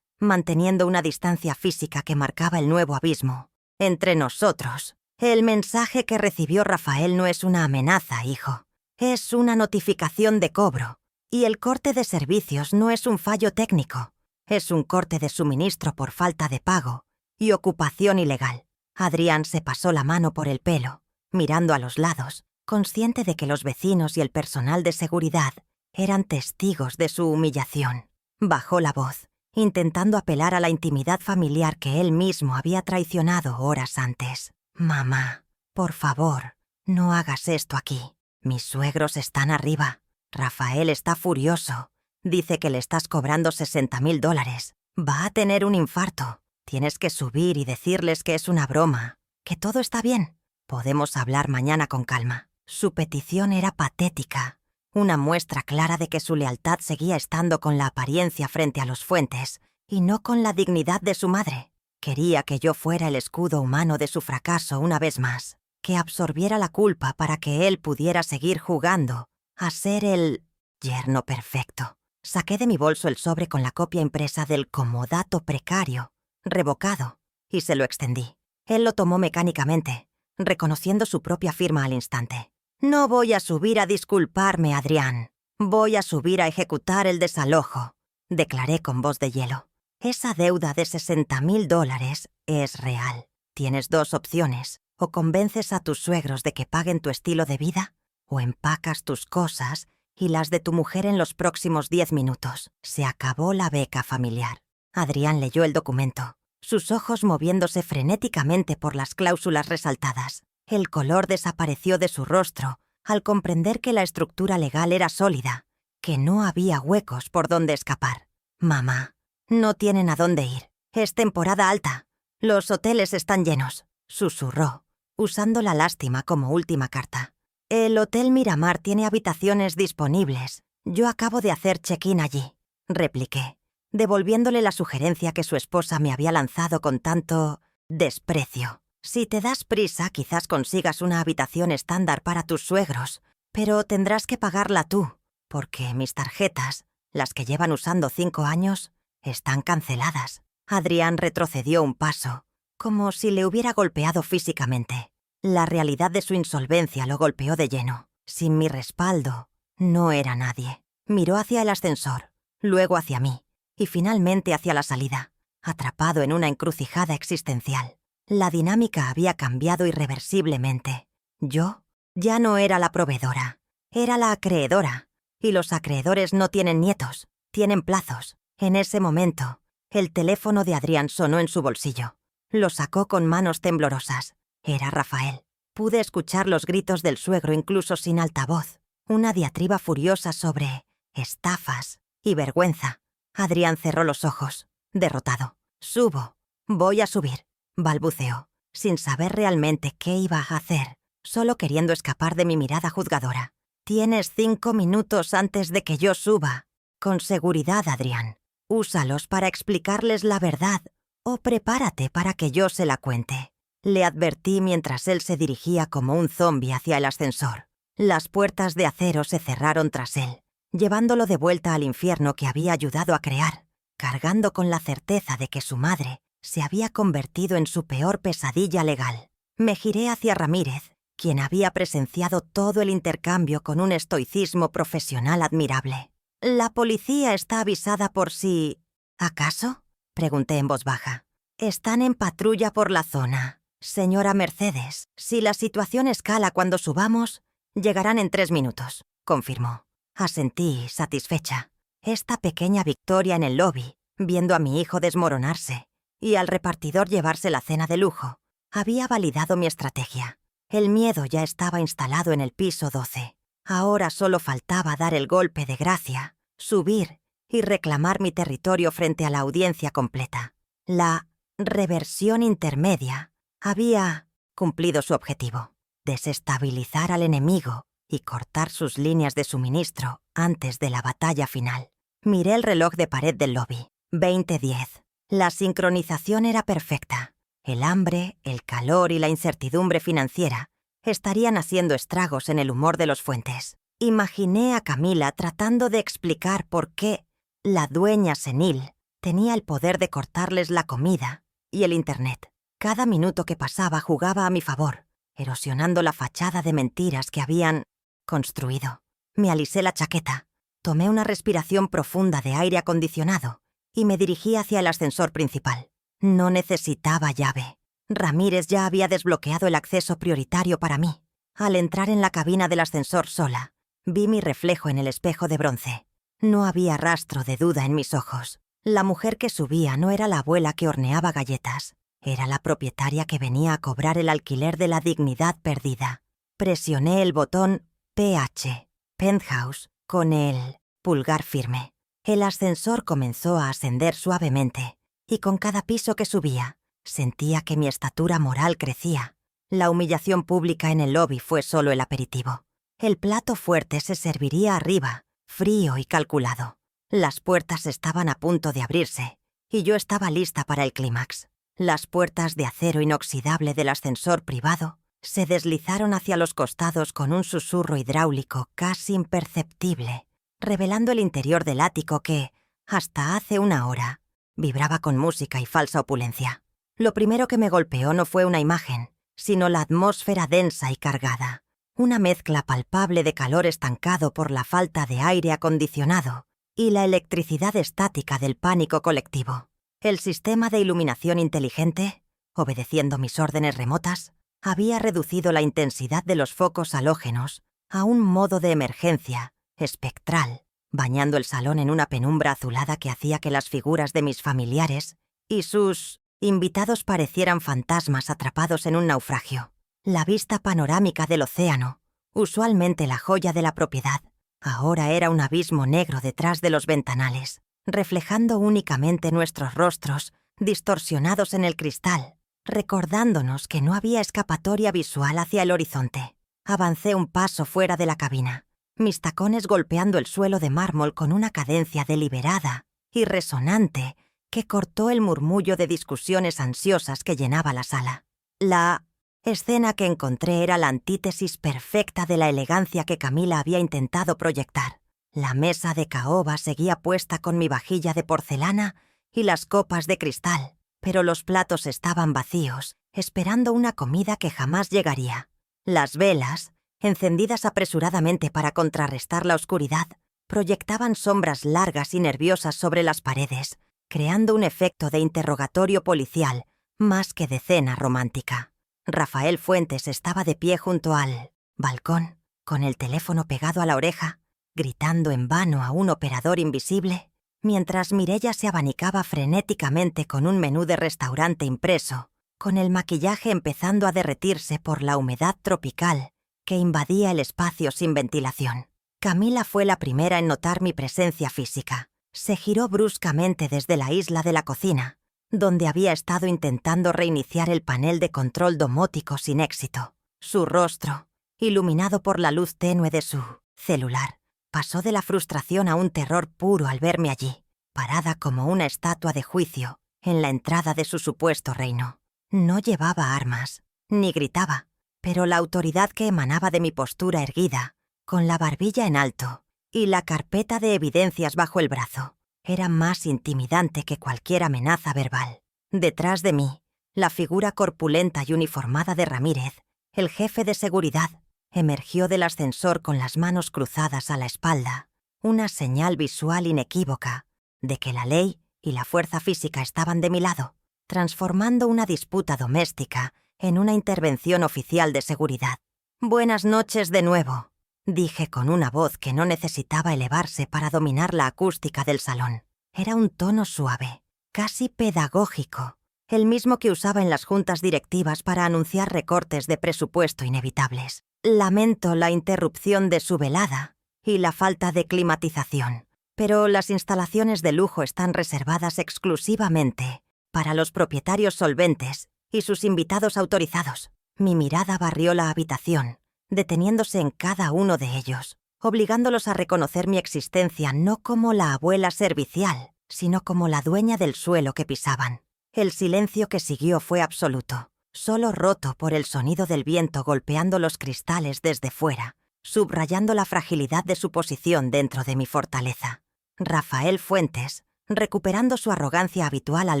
manteniendo una distancia física que marcaba el nuevo abismo. «Entre nosotros, el mensaje que recibió Rafael no es una amenaza, hijo. Es una notificación de cobro. Y el corte de servicios no es un fallo técnico. Es un corte de suministro por falta de pago y ocupación ilegal». Adrián se pasó la mano por el pelo, mirando a los lados, consciente de que los vecinos y el personal de seguridad eran testigos de su humillación. Bajó la voz, intentando apelar a la intimidad familiar que él mismo había traicionado horas antes. «Mamá, por favor, no hagas esto aquí. Mis suegros están arriba. Rafael está furioso. Dice que le estás cobrando $60,000. Va a tener un infarto. Tienes que subir y decirles que es una broma, que todo está bien. Podemos hablar mañana con calma». Su petición era patética, una muestra clara de que su lealtad seguía estando con la apariencia frente a los Fuentes y no con la dignidad de su madre. Quería que yo fuera el escudo humano de su fracaso una vez más, que absorbiera la culpa para que él pudiera seguir jugando a ser el yerno perfecto. Saqué de mi bolso el sobre con la copia impresa del comodato precario, revocado, y se lo extendí. Él lo tomó mecánicamente, reconociendo su propia firma al instante. «No voy a subir a disculparme, Adrián. Voy a subir a ejecutar el desalojo», declaré con voz de hielo. «Esa deuda de $60,000 es real. Tienes dos opciones. O convences a tus suegros de que paguen tu estilo de vida, o empacas tus cosas y las de tu mujer en los próximos 10 minutos. Se acabó la beca familiar». Adrián leyó el documento, sus ojos moviéndose frenéticamente por las cláusulas resaltadas. El color desapareció de su rostro al comprender que la estructura legal era sólida, que no había huecos por donde escapar. «Mamá, no tienen a dónde ir. Es temporada alta. Los hoteles están llenos», susurró, usando la lástima como última carta. «El Hotel Miramar tiene habitaciones disponibles. Yo acabo de hacer check-in allí», repliqué, devolviéndole la sugerencia que su esposa me había lanzado con tanto desprecio. «Si te das prisa, quizás consigas una habitación estándar para tus suegros, pero tendrás que pagarla tú, porque mis tarjetas, las que llevan usando 5 años, están canceladas». Adrián retrocedió un paso, como si le hubiera golpeado físicamente. La realidad de su insolvencia lo golpeó de lleno. Sin mi respaldo, no era nadie. Miró hacia el ascensor, luego hacia mí, y finalmente hacia la salida, atrapado en una encrucijada existencial. La dinámica había cambiado irreversiblemente. Yo ya no era la proveedora, era la acreedora, y los acreedores no tienen nietos, tienen plazos. En ese momento, el teléfono de Adrián sonó en su bolsillo. Lo sacó con manos temblorosas. Era Rafael. Pude escuchar los gritos del suegro incluso sin altavoz, una diatriba furiosa sobre estafas y vergüenza. Adrián cerró los ojos, derrotado. «Subo, voy a subir», balbuceó, sin saber realmente qué iba a hacer, solo queriendo escapar de mi mirada juzgadora. «Tienes 5 minutos antes de que yo suba. Con seguridad, Adrián. Úsalos para explicarles la verdad o prepárate para que yo se la cuente», le advertí mientras él se dirigía como un zombi hacia el ascensor. Las puertas de acero se cerraron tras él, llevándolo de vuelta al infierno que había ayudado a crear. cargando con la certeza de que su madre se había convertido en su peor pesadilla legal. Me giré hacia Ramírez, quien había presenciado todo el intercambio con un estoicismo profesional admirable. «La policía está avisada por si... ¿Acaso?», pregunté en voz baja. «Están en patrulla por la zona. Señora Mercedes, si la situación escala cuando subamos, llegarán en 3 minutos», confirmó. Asentí, satisfecha. Esta pequeña victoria en el lobby, viendo a mi hijo desmoronarse y al repartidor llevarse la cena de lujo, había validado mi estrategia. El miedo ya estaba instalado en el piso 12. Ahora solo faltaba dar el golpe de gracia, subir y reclamar mi territorio frente a la audiencia completa. La reversión intermedia había cumplido su objetivo: desestabilizar al enemigo y cortar sus líneas de suministro antes de la batalla final. Miré el reloj de pared del lobby. 20:10. La sincronización era perfecta. El hambre, el calor y la incertidumbre financiera estarían haciendo estragos en el humor de los Fuentes. Imaginé a Camila tratando de explicar por qué la dueña senil tenía el poder de cortarles la comida y el internet. Cada minuto que pasaba jugaba a mi favor, erosionando la fachada de mentiras que habían construido. Me alisé la chaqueta, tomé una respiración profunda de aire acondicionado y me dirigí hacia el ascensor principal. No necesitaba llave. Ramírez ya había desbloqueado el acceso prioritario para mí. Al entrar en la cabina del ascensor sola, vi mi reflejo en el espejo de bronce. No había rastro de duda en mis ojos. La mujer que subía no era la abuela que horneaba galletas. Era la propietaria que venía a cobrar el alquiler de la dignidad perdida. Presioné el botón PH, Penthouse, con el pulgar firme. El ascensor comenzó a ascender suavemente, y con cada piso que subía, sentía que mi estatura moral crecía. La humillación pública en el lobby fue solo el aperitivo. El plato fuerte se serviría arriba, frío y calculado. Las puertas estaban a punto de abrirse, y yo estaba lista para el clímax. Las puertas de acero inoxidable del ascensor privado se deslizaron hacia los costados con un susurro hidráulico casi imperceptible, revelando el interior del ático que, hasta hace una hora, vibraba con música y falsa opulencia. Lo primero que me golpeó no fue una imagen, sino la atmósfera densa y cargada. Una mezcla palpable de calor estancado por la falta de aire acondicionado y la electricidad estática del pánico colectivo. El sistema de iluminación inteligente, obedeciendo mis órdenes remotas, había reducido la intensidad de los focos halógenos a un modo de emergencia espectral, bañando el salón en una penumbra azulada que hacía que las figuras de mis familiares y sus invitados parecieran fantasmas atrapados en un naufragio. La vista panorámica del océano, usualmente la joya de la propiedad, ahora era un abismo negro detrás de los ventanales, reflejando únicamente nuestros rostros distorsionados en el cristal, recordándonos que no había escapatoria visual hacia el horizonte. Avancé un paso fuera de la cabina, mis tacones golpeando el suelo de mármol con una cadencia deliberada y resonante que cortó el murmullo de discusiones ansiosas que llenaba la sala. La escena que encontré era la antítesis perfecta de la elegancia que Camila había intentado proyectar. La mesa de caoba seguía puesta con mi vajilla de porcelana y las copas de cristal, pero los platos estaban vacíos, esperando una comida que jamás llegaría. Las velas, encendidas apresuradamente para contrarrestar la oscuridad, proyectaban sombras largas y nerviosas sobre las paredes, creando un efecto de interrogatorio policial más que de cena romántica. Rafael Fuentes estaba de pie junto al balcón, con el teléfono pegado a la oreja, gritando en vano a un operador invisible, mientras Mireia se abanicaba frenéticamente con un menú de restaurante impreso, con el maquillaje empezando a derretirse por la humedad tropical que invadía el espacio sin ventilación. Camila fue la primera en notar mi presencia física. Se giró bruscamente desde la isla de la cocina, donde había estado intentando reiniciar el panel de control domótico sin éxito. Su rostro, iluminado por la luz tenue de su celular, pasó de la frustración a un terror puro al verme allí, parada como una estatua de juicio en la entrada de su supuesto reino. No llevaba armas, ni gritaba, pero la autoridad que emanaba de mi postura erguida, con la barbilla en alto y la carpeta de evidencias bajo el brazo, era más intimidante que cualquier amenaza verbal. Detrás de mí, la figura corpulenta y uniformada de Ramírez, el jefe de seguridad, emergió del ascensor con las manos cruzadas a la espalda, una señal visual inequívoca de que la ley y la fuerza física estaban de mi lado, transformando una disputa doméstica en una intervención oficial de seguridad. «Buenas noches de nuevo», dije con una voz que no necesitaba elevarse para dominar la acústica del salón. Era un tono suave, casi pedagógico, el mismo que usaba en las juntas directivas para anunciar recortes de presupuesto inevitables. «Lamento la interrupción de su velada y la falta de climatización, pero las instalaciones de lujo están reservadas exclusivamente para los propietarios solventes y sus invitados autorizados». Mi mirada barrió la habitación, deteniéndose en cada uno de ellos, obligándolos a reconocer mi existencia no como la abuela servicial, sino como la dueña del suelo que pisaban. El silencio que siguió fue absoluto, solo roto por el sonido del viento golpeando los cristales desde fuera, subrayando la fragilidad de su posición dentro de mi fortaleza. Rafael Fuentes, recuperando su arrogancia habitual al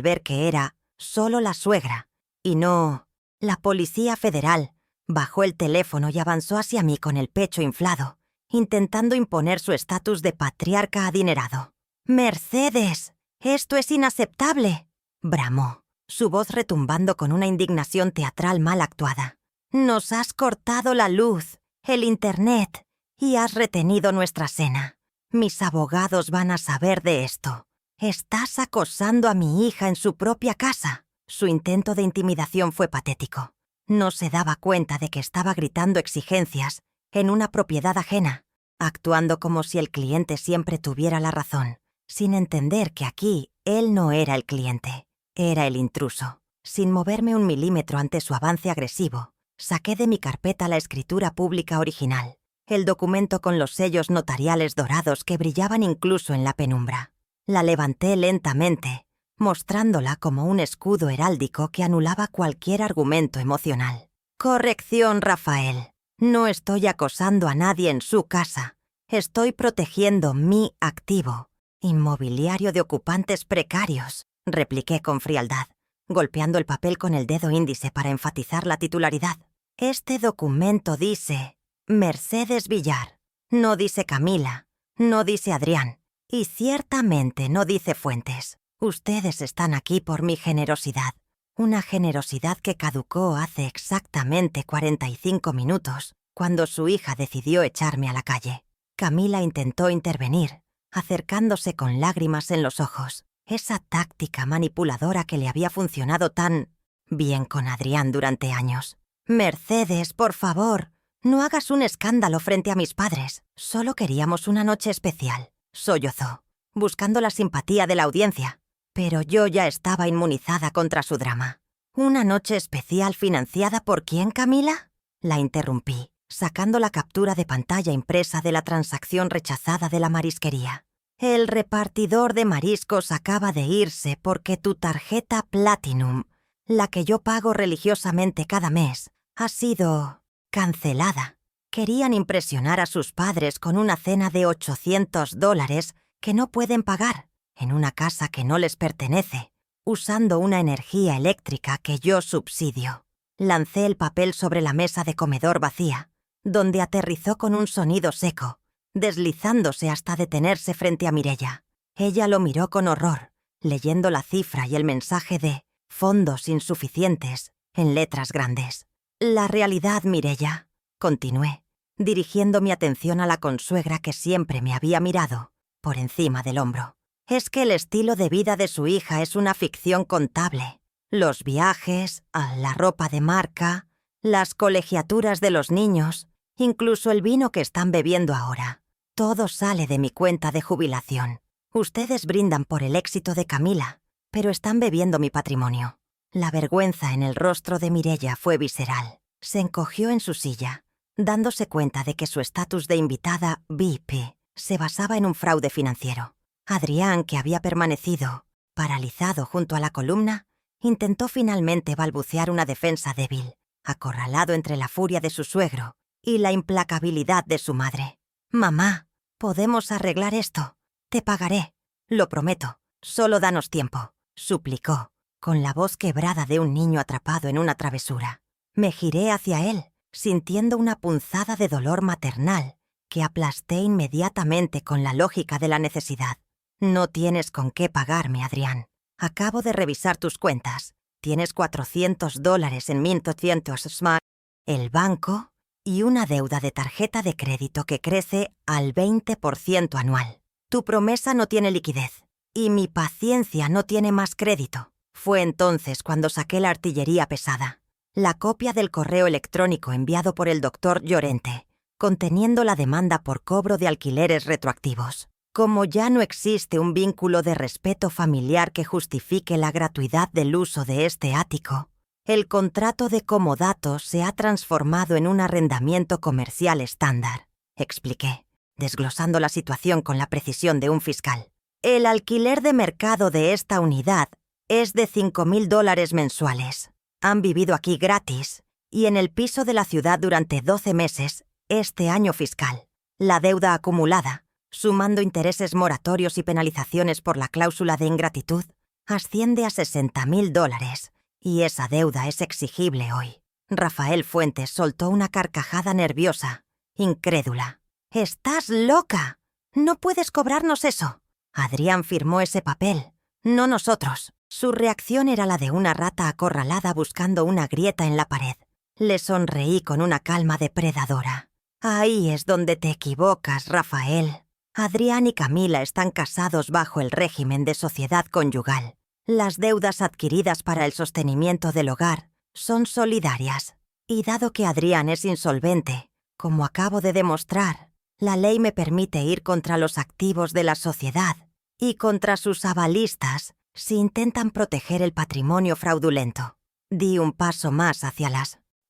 ver que era solo la suegra, y no la Policía Federal, bajó el teléfono y avanzó hacia mí con el pecho inflado, intentando imponer su estatus de patriarca adinerado. «¡Mercedes! ¡Esto es inaceptable!», bramó, su voz retumbando con una indignación teatral mal actuada. «Nos has cortado la luz, el internet, y has retenido nuestra cena. Mis abogados van a saber de esto. Estás acosando a mi hija en su propia casa». Su intento de intimidación fue patético. No se daba cuenta de que estaba gritando exigencias en una propiedad ajena, actuando como si el cliente siempre tuviera la razón, sin entender que aquí él no era el cliente, era el intruso. Sin moverme un milímetro ante su avance agresivo, saqué de mi carpeta la escritura pública original, el documento con los sellos notariales dorados que brillaban incluso en la penumbra. La levanté lentamente, mostrándola como un escudo heráldico que anulaba cualquier argumento emocional. «Corrección, Rafael. No estoy acosando a nadie en su casa. Estoy protegiendo mi activo, inmobiliario de ocupantes precarios», repliqué con frialdad, golpeando el papel con el dedo índice para enfatizar la titularidad. «Este documento dice Mercedes Villar. No dice Camila. No dice Adrián. Y ciertamente no dice Fuentes. Ustedes están aquí por mi generosidad, una generosidad que caducó hace exactamente 45 minutos, cuando su hija decidió echarme a la calle». Camila intentó intervenir, acercándose con lágrimas en los ojos, esa táctica manipuladora que le había funcionado tan bien con Adrián durante años. «Mercedes, por favor, no hagas un escándalo frente a mis padres. Solo queríamos una noche especial», sollozó, buscando la simpatía de la audiencia. Pero yo ya estaba inmunizada contra su drama. «¿Una noche especial financiada por quién, Camila?», la interrumpí, sacando la captura de pantalla impresa de la transacción rechazada de la marisquería. «El repartidor de mariscos acaba de irse porque tu tarjeta Platinum, la que yo pago religiosamente cada mes, ha sido cancelada. Querían impresionar a sus padres con una cena de $800 que no pueden pagar, en una casa que no les pertenece, usando una energía eléctrica que yo subsidio». Lancé el papel sobre la mesa de comedor vacía, donde aterrizó con un sonido seco, deslizándose hasta detenerse frente a Mireia. Ella lo miró con horror, leyendo la cifra y el mensaje de «fondos insuficientes» en letras grandes. «La realidad, Mireia», continué, dirigiendo mi atención a la consuegra que siempre me había mirado por encima del hombro, «es que el estilo de vida de su hija es una ficción contable. Los viajes, la ropa de marca, las colegiaturas de los niños, incluso el vino que están bebiendo ahora. Todo sale de mi cuenta de jubilación. Ustedes brindan por el éxito de Camila, pero están bebiendo mi patrimonio». La vergüenza en el rostro de Mireia fue visceral. Se encogió en su silla, dándose cuenta de que su estatus de invitada VIP se basaba en un fraude financiero. Adrián, que había permanecido paralizado junto a la columna, intentó finalmente balbucear una defensa débil, acorralado entre la furia de su suegro y la implacabilidad de su madre. «Mamá, podemos arreglar esto. Te pagaré. Lo prometo. Solo danos tiempo, suplicó, con la voz quebrada de un niño atrapado en una travesura. Me giré hacia él, sintiendo una punzada de dolor maternal que aplasté inmediatamente con la lógica de la necesidad. No tienes con qué pagarme, Adrián. Acabo de revisar tus cuentas. Tienes $400 en 1.800 Smart, el banco y una deuda de tarjeta de crédito que crece al 20% anual. Tu promesa no tiene liquidez y mi paciencia no tiene más crédito. Fue entonces cuando saqué la artillería pesada. La copia del correo electrónico enviado por el doctor Llorente, conteniendo la demanda por cobro de alquileres retroactivos. Como ya no existe un vínculo de respeto familiar que justifique la gratuidad del uso de este ático, el contrato de comodato se ha transformado en un arrendamiento comercial estándar, expliqué, desglosando la situación con la precisión de un fiscal. El alquiler de mercado de esta unidad es de $5.000 mensuales. Han vivido aquí gratis y en el piso de la ciudad durante 12 meses este año fiscal. La deuda acumulada, sumando intereses moratorios y penalizaciones por la cláusula de ingratitud, asciende a $60.000 y esa deuda es exigible hoy. Rafael Fuentes soltó una carcajada nerviosa, incrédula. «¡Estás loca! No puedes cobrarnos eso». Adrián firmó ese papel, no nosotros. Su reacción era la de una rata acorralada buscando una grieta en la pared. Le sonreí con una calma depredadora. Ahí es donde te equivocas, Rafael. Adrián y Camila están casados bajo el régimen de sociedad conyugal. Las deudas adquiridas para el sostenimiento del hogar son solidarias. Y dado que Adrián es insolvente, como acabo de demostrar, la ley me permite ir contra los activos de la sociedad y contra sus avalistas si intentan proteger el patrimonio fraudulento. Di un paso más hacia la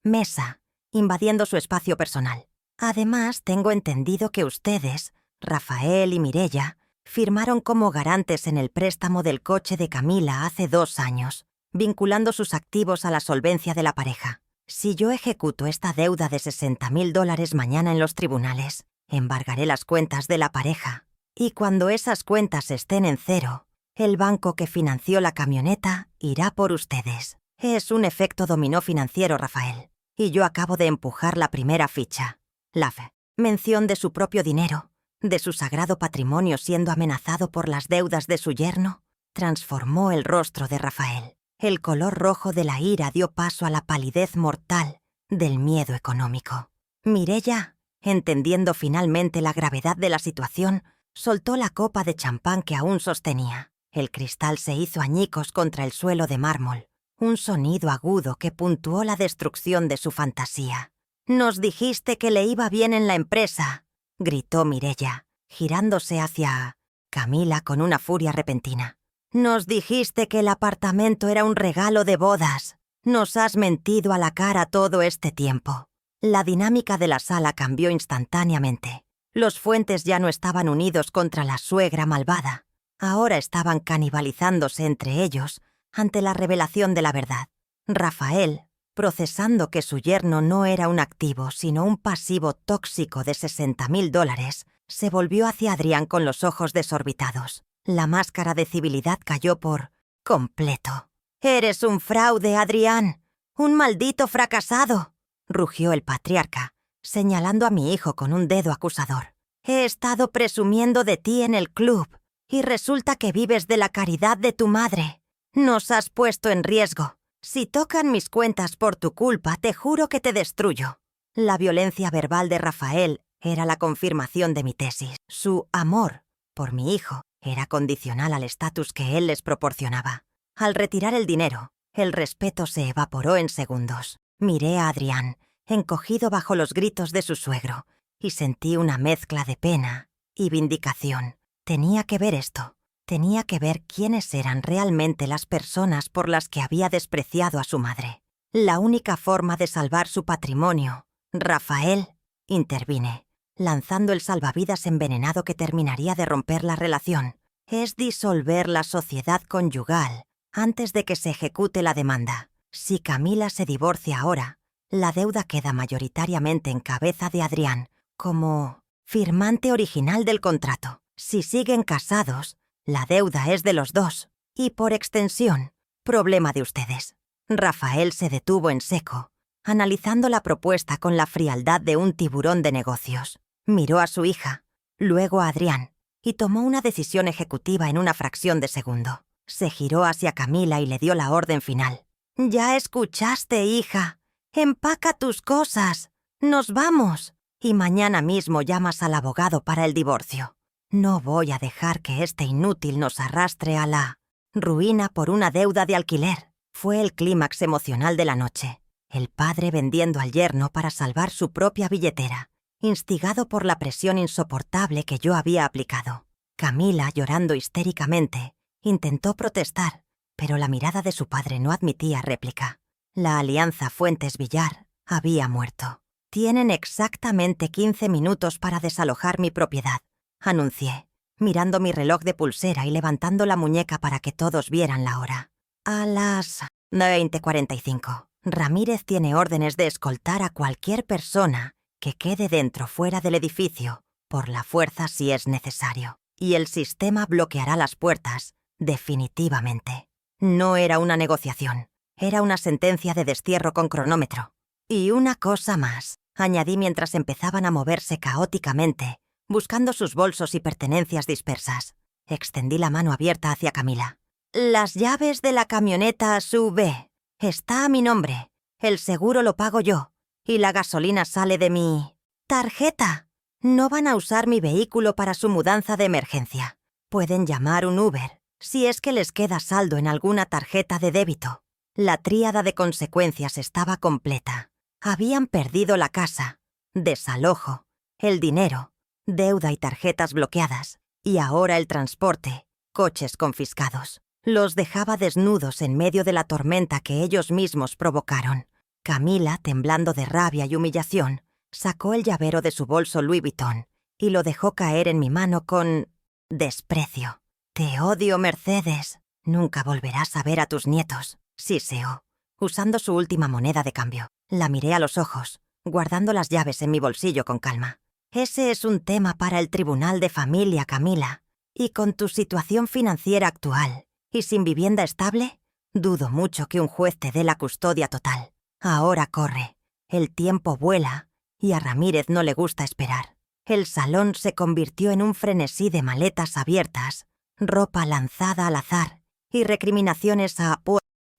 mesa, invadiendo su espacio personal. Además, tengo entendido que ustedes, Rafael y Mireia, firmaron como garantes en el préstamo del coche de Camila hace 2 años, vinculando sus activos a la solvencia de la pareja. Si yo ejecuto esta deuda de $60.000 mañana en los tribunales, embargaré las cuentas de la pareja. Y cuando esas cuentas estén en cero, el banco que financió la camioneta irá por ustedes. Es un efecto dominó financiero, Rafael. Y yo acabo de empujar la primera ficha. La mención de su propio dinero, de su sagrado patrimonio siendo amenazado por las deudas de su yerno, transformó el rostro de Rafael. El color rojo de la ira dio paso a la palidez mortal del miedo económico. Mireia, entendiendo finalmente la gravedad de la situación, soltó la copa de champán que aún sostenía. El cristal se hizo añicos contra el suelo de mármol, un sonido agudo que puntuó la destrucción de su fantasía. «Nos dijiste que le iba bien en la empresa», gritó Mireia, girándose hacia Camila con una furia repentina. «Nos dijiste que el apartamento era un regalo de bodas. Nos has mentido a la cara todo este tiempo». La dinámica de la sala cambió instantáneamente. Los Fuentes ya no estaban unidos contra la suegra malvada. Ahora estaban canibalizándose entre ellos ante la revelación de la verdad. Rafael, procesando que su yerno no era un activo sino un pasivo tóxico de $60.000, se volvió hacia Adrián con los ojos desorbitados. La máscara de civilidad cayó por completo. «Eres un fraude, Adrián. Un maldito fracasado», rugió el patriarca, señalando a mi hijo con un dedo acusador. «He estado presumiendo de ti en el club y resulta que vives de la caridad de tu madre. Nos has puesto en riesgo. Si tocan mis cuentas por tu culpa, te juro que te destruyo». La violencia verbal de Rafael era la confirmación de mi tesis. Su amor por mi hijo era condicional al estatus que él les proporcionaba. Al retirar el dinero, el respeto se evaporó en segundos. Miré a Adrián, encogido bajo los gritos de su suegro, y sentí una mezcla de pena y vindicación. Tenía que ver esto. Tenía que ver quiénes eran realmente las personas por las que había despreciado a su madre. La única forma de salvar su patrimonio. «Rafael», intervine, lanzando el salvavidas envenenado que terminaría de romper la relación, «es disolver la sociedad conyugal antes de que se ejecute la demanda. Si Camila se divorcia ahora, la deuda queda mayoritariamente en cabeza de Adrián, como firmante original del contrato. Si siguen casados, La deuda es de los dos, y por extensión, problema de ustedes. Rafael se detuvo en seco, analizando la propuesta con la frialdad de un tiburón de negocios. Miró a su hija, luego a Adrián, y tomó una decisión ejecutiva en una fracción de segundo. Se giró hacia Camila y le dio la orden final. «Ya escuchaste, hija. Empaca tus cosas. Nos vamos. Y mañana mismo llamas al abogado para el divorcio. No voy a dejar que este inútil nos arrastre a la ruina por una deuda de alquiler». Fue el clímax emocional de la noche. El padre vendiendo al yerno para salvar su propia billetera, instigado por la presión insoportable que yo había aplicado. Camila, llorando histéricamente, intentó protestar, pero la mirada de su padre no admitía réplica. La alianza Fuentes-Villar había muerto. «Tienen exactamente 15 minutos para desalojar mi propiedad», anuncié, mirando mi reloj de pulsera y levantando la muñeca para que todos vieran la hora. «A las 20:45. Ramírez tiene órdenes de escoltar a cualquier persona que quede dentro o fuera del edificio, por la fuerza si es necesario. Y el sistema bloqueará las puertas, definitivamente». No era una negociación, era una sentencia de destierro con cronómetro. «Y una cosa más», añadí mientras empezaban a moverse caóticamente, buscando sus bolsos y pertenencias dispersas. Extendí la mano abierta hacia Camila. «Las llaves de la camioneta SUV. Está a mi nombre. El seguro lo pago yo. Y la gasolina sale de mi tarjeta. No van a usar mi vehículo para su mudanza de emergencia. Pueden llamar un Uber, si es que les queda saldo en alguna tarjeta de débito». La tríada de consecuencias estaba completa. Habían perdido la casa, desalojo, el dinero, deuda y tarjetas bloqueadas, y ahora el transporte, coches confiscados. Los dejaba desnudos en medio de la tormenta que ellos mismos provocaron. Camila, temblando de rabia y humillación, sacó el llavero de su bolso Louis Vuitton y lo dejó caer en mi mano con desprecio. «Te odio, Mercedes. Nunca volverás a ver a tus nietos», siseó, usando su última moneda de cambio. La miré a los ojos, guardando las llaves en mi bolsillo con calma. «Ese es un tema para el Tribunal de Familia, Camila. Y con tu situación financiera actual, y sin vivienda estable, dudo mucho que un juez te dé la custodia total. Ahora corre. El tiempo vuela, y a Ramírez no le gusta esperar». El salón se convirtió en un frenesí de maletas abiertas, ropa lanzada al azar y recriminaciones a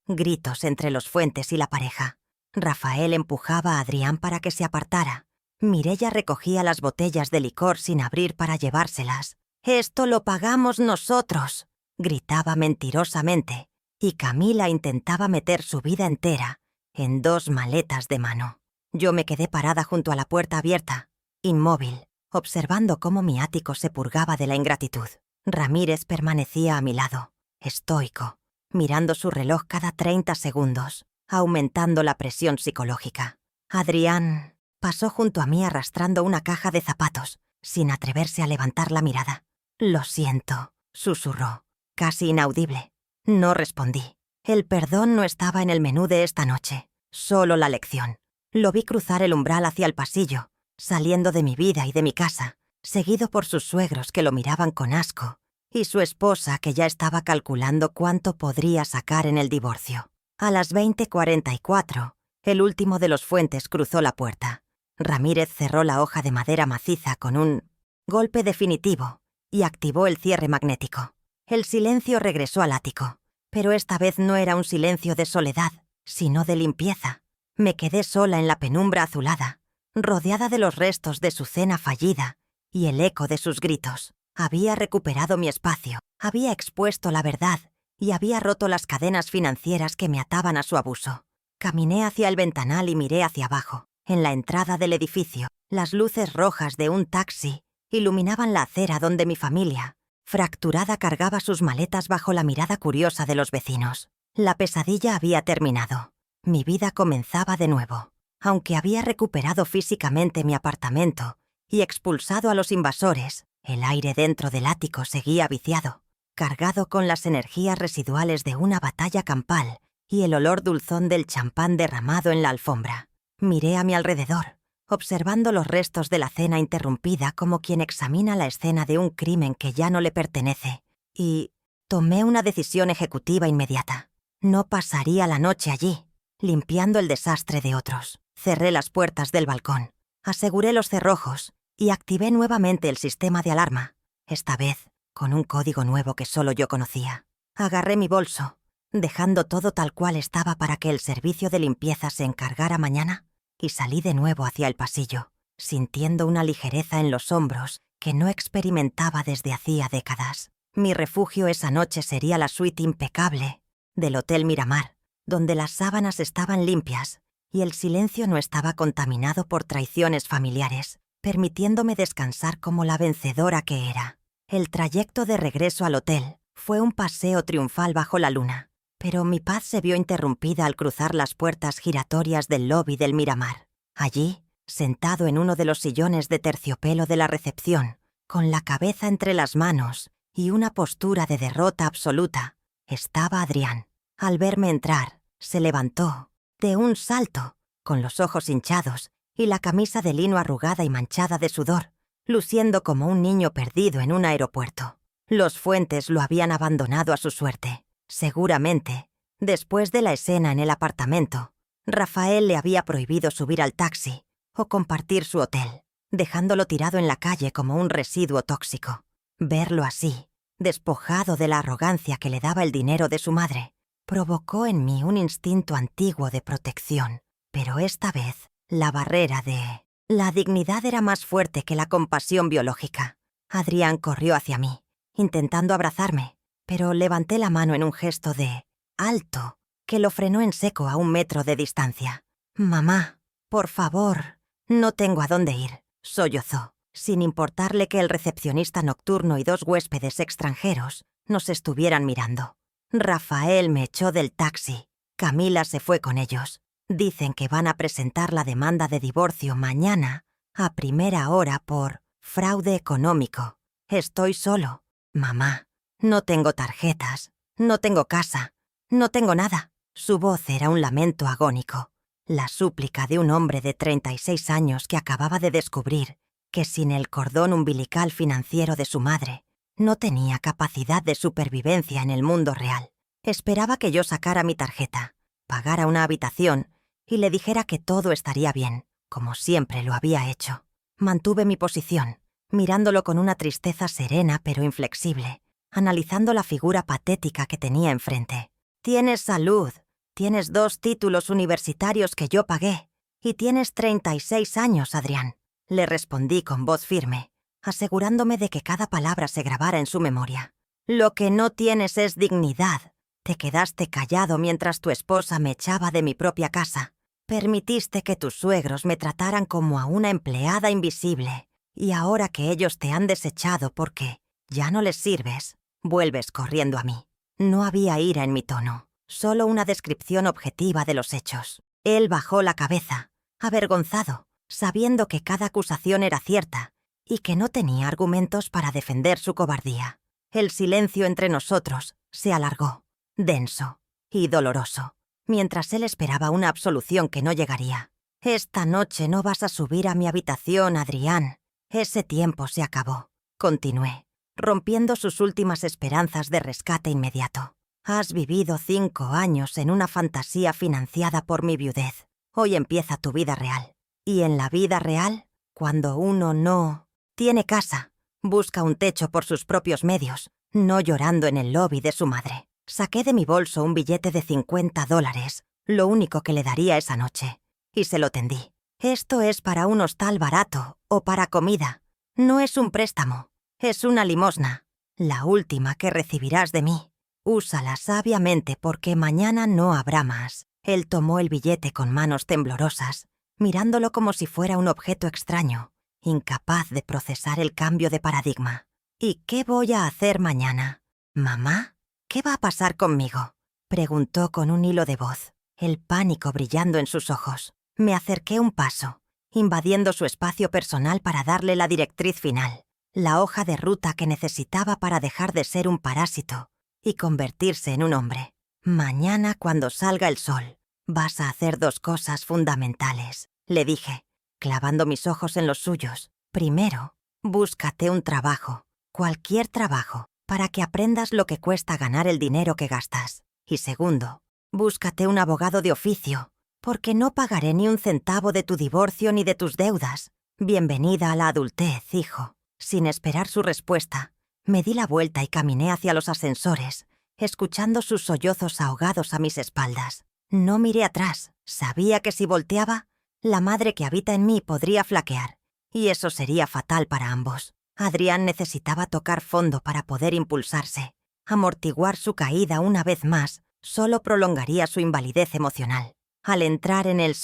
gritos entre los Fuentes y la pareja. Rafael empujaba a Adrián para que se apartara. Mireia recogía las botellas de licor sin abrir para llevárselas. «Esto lo pagamos nosotros», gritaba mentirosamente, y Camila intentaba meter su vida entera en 2 maletas de mano. Yo me quedé parada junto a la puerta abierta, inmóvil, observando cómo mi ático se purgaba de la ingratitud. Ramírez permanecía a mi lado, estoico, mirando su reloj cada 30 segundos, aumentando la presión psicológica. Adrián pasó junto a mí arrastrando una caja de zapatos, sin atreverse a levantar la mirada. «Lo siento», susurró, casi inaudible. No respondí. El perdón no estaba en el menú de esta noche, solo la lección. Lo vi cruzar el umbral hacia el pasillo, saliendo de mi vida y de mi casa, seguido por sus suegros que lo miraban con asco, y su esposa que ya estaba calculando cuánto podría sacar en el divorcio. A las 20:44, el último de los Fuentes cruzó la puerta. Ramírez cerró la hoja de madera maciza con un golpe definitivo y activó el cierre magnético. El silencio regresó al ático, pero esta vez no era un silencio de soledad, sino de limpieza. Me quedé sola en la penumbra azulada, rodeada de los restos de su cena fallida y el eco de sus gritos. Había recuperado mi espacio, había expuesto la verdad y había roto las cadenas financieras que me ataban a su abuso. Caminé hacia el ventanal y miré hacia abajo. En la entrada del edificio, las luces rojas de un taxi iluminaban la acera donde mi familia, fracturada, cargaba sus maletas bajo la mirada curiosa de los vecinos. La pesadilla había terminado. Mi vida comenzaba de nuevo. Aunque había recuperado físicamente mi apartamento y expulsado a los invasores, el aire dentro del ático seguía viciado, cargado con las energías residuales de una batalla campal y el olor dulzón del champán derramado en la alfombra. Miré a mi alrededor, observando los restos de la cena interrumpida como quien examina la escena de un crimen que ya no le pertenece. y tomé una decisión ejecutiva inmediata. No pasaría la noche allí, limpiando el desastre de otros. Cerré las puertas del balcón, aseguré los cerrojos y activé nuevamente el sistema de alarma, esta vez con un código nuevo que solo yo conocía. Agarré mi bolso, dejando todo tal cual estaba para que el servicio de limpieza se encargara mañana, y salí de nuevo hacia el pasillo, sintiendo una ligereza en los hombros que no experimentaba desde hacía décadas. Mi refugio esa noche sería la suite impecable del Hotel Miramar, donde las sábanas estaban limpias y el silencio no estaba contaminado por traiciones familiares, permitiéndome descansar como la vencedora que era. El trayecto de regreso al hotel fue un paseo triunfal bajo la luna, pero mi paz se vio interrumpida al cruzar las puertas giratorias del lobby del Miramar. Allí, sentado en uno de los sillones de terciopelo de la recepción, con la cabeza entre las manos y una postura de derrota absoluta, estaba Adrián. Al verme entrar, se levantó, de un salto, con los ojos hinchados y la camisa de lino arrugada y manchada de sudor, luciendo como un niño perdido en un aeropuerto. Los Fuentes lo habían abandonado a su suerte. Seguramente, después de la escena en el apartamento, Rafael le había prohibido subir al taxi o compartir su hotel, dejándolo tirado en la calle como un residuo tóxico. Verlo así, despojado de la arrogancia que le daba el dinero de su madre, provocó en mí un instinto antiguo de protección, pero esta vez la barrera de la dignidad era más fuerte que la compasión biológica. Adrián corrió hacia mí, intentando abrazarme, pero levanté la mano en un gesto de alto que lo frenó en seco a 1 metro de distancia. «Mamá, por favor, no tengo a dónde ir», sollozó, sin importarle que el recepcionista nocturno y 2 huéspedes extranjeros nos estuvieran mirando. Rafael me echó del taxi. Camila se fue con ellos. Dicen que van a presentar la demanda de divorcio mañana a primera hora por fraude económico. Estoy solo. Mamá, no tengo tarjetas, no tengo casa, no tengo nada. Su voz era un lamento agónico, la súplica de un hombre de 36 años que acababa de descubrir que sin el cordón umbilical financiero de su madre, no tenía capacidad de supervivencia en el mundo real. Esperaba que yo sacara mi tarjeta, pagara una habitación y le dijera que todo estaría bien, como siempre lo había hecho. Mantuve mi posición, mirándolo con una tristeza serena pero inflexible, analizando la figura patética que tenía enfrente. «Tienes salud, tienes 2 títulos universitarios que yo pagué, y tienes 36 años, Adrián», le respondí con voz firme, asegurándome de que cada palabra se grabara en su memoria. «Lo que no tienes es dignidad. Te quedaste callado mientras tu esposa me echaba de mi propia casa. Permitiste que tus suegros me trataran como a una empleada invisible. Y ahora que ellos te han desechado porque ya no les sirves, vuelves corriendo a mí». No había ira en mi tono, solo una descripción objetiva de los hechos. Él bajó la cabeza, avergonzado, sabiendo que cada acusación era cierta y que no tenía argumentos para defender su cobardía. El silencio entre nosotros se alargó, denso y doloroso, mientras él esperaba una absolución que no llegaría. «Esta noche no vas a subir a mi habitación, Adrián. Ese tiempo se acabó», continué, rompiendo sus últimas esperanzas de rescate inmediato. «Has vivido 5 años en una fantasía financiada por mi viudez. Hoy empieza tu vida real. Y en la vida real, cuando uno no tiene casa, busca un techo por sus propios medios, no llorando en el lobby de su madre». Saqué de mi bolso un billete de $50, lo único que le daría esa noche, y se lo tendí. «Esto es para un hostal barato o para comida. No es un préstamo, es una limosna, la última que recibirás de mí. Úsala sabiamente porque mañana no habrá más». Él tomó el billete con manos temblorosas, mirándolo como si fuera un objeto extraño, incapaz de procesar el cambio de paradigma. «¿Y qué voy a hacer mañana? Mamá, ¿qué va a pasar conmigo?», preguntó con un hilo de voz, el pánico brillando en sus ojos. Me acerqué un paso, invadiendo su espacio personal para darle la directriz final, la hoja de ruta que necesitaba para dejar de ser un parásito y convertirse en un hombre. «Mañana, cuando salga el sol, vas a hacer 2 cosas fundamentales», le dije, clavando mis ojos en los suyos. «Primero, búscate un trabajo, cualquier trabajo, para que aprendas lo que cuesta ganar el dinero que gastas. Y segundo, búscate un abogado de oficio, porque no pagaré ni un centavo de tu divorcio ni de tus deudas. Bienvenida a la adultez, hijo. Sin esperar su respuesta, me di la vuelta y caminé hacia los ascensores, escuchando sus sollozos ahogados a mis espaldas. No miré atrás. Sabía que si volteaba, la madre que habita en mí podría flaquear, y eso sería fatal para ambos. Adrián necesitaba tocar fondo para poder impulsarse. Amortiguar su caída una vez más solo prolongaría su invalidez emocional. Al entrar en el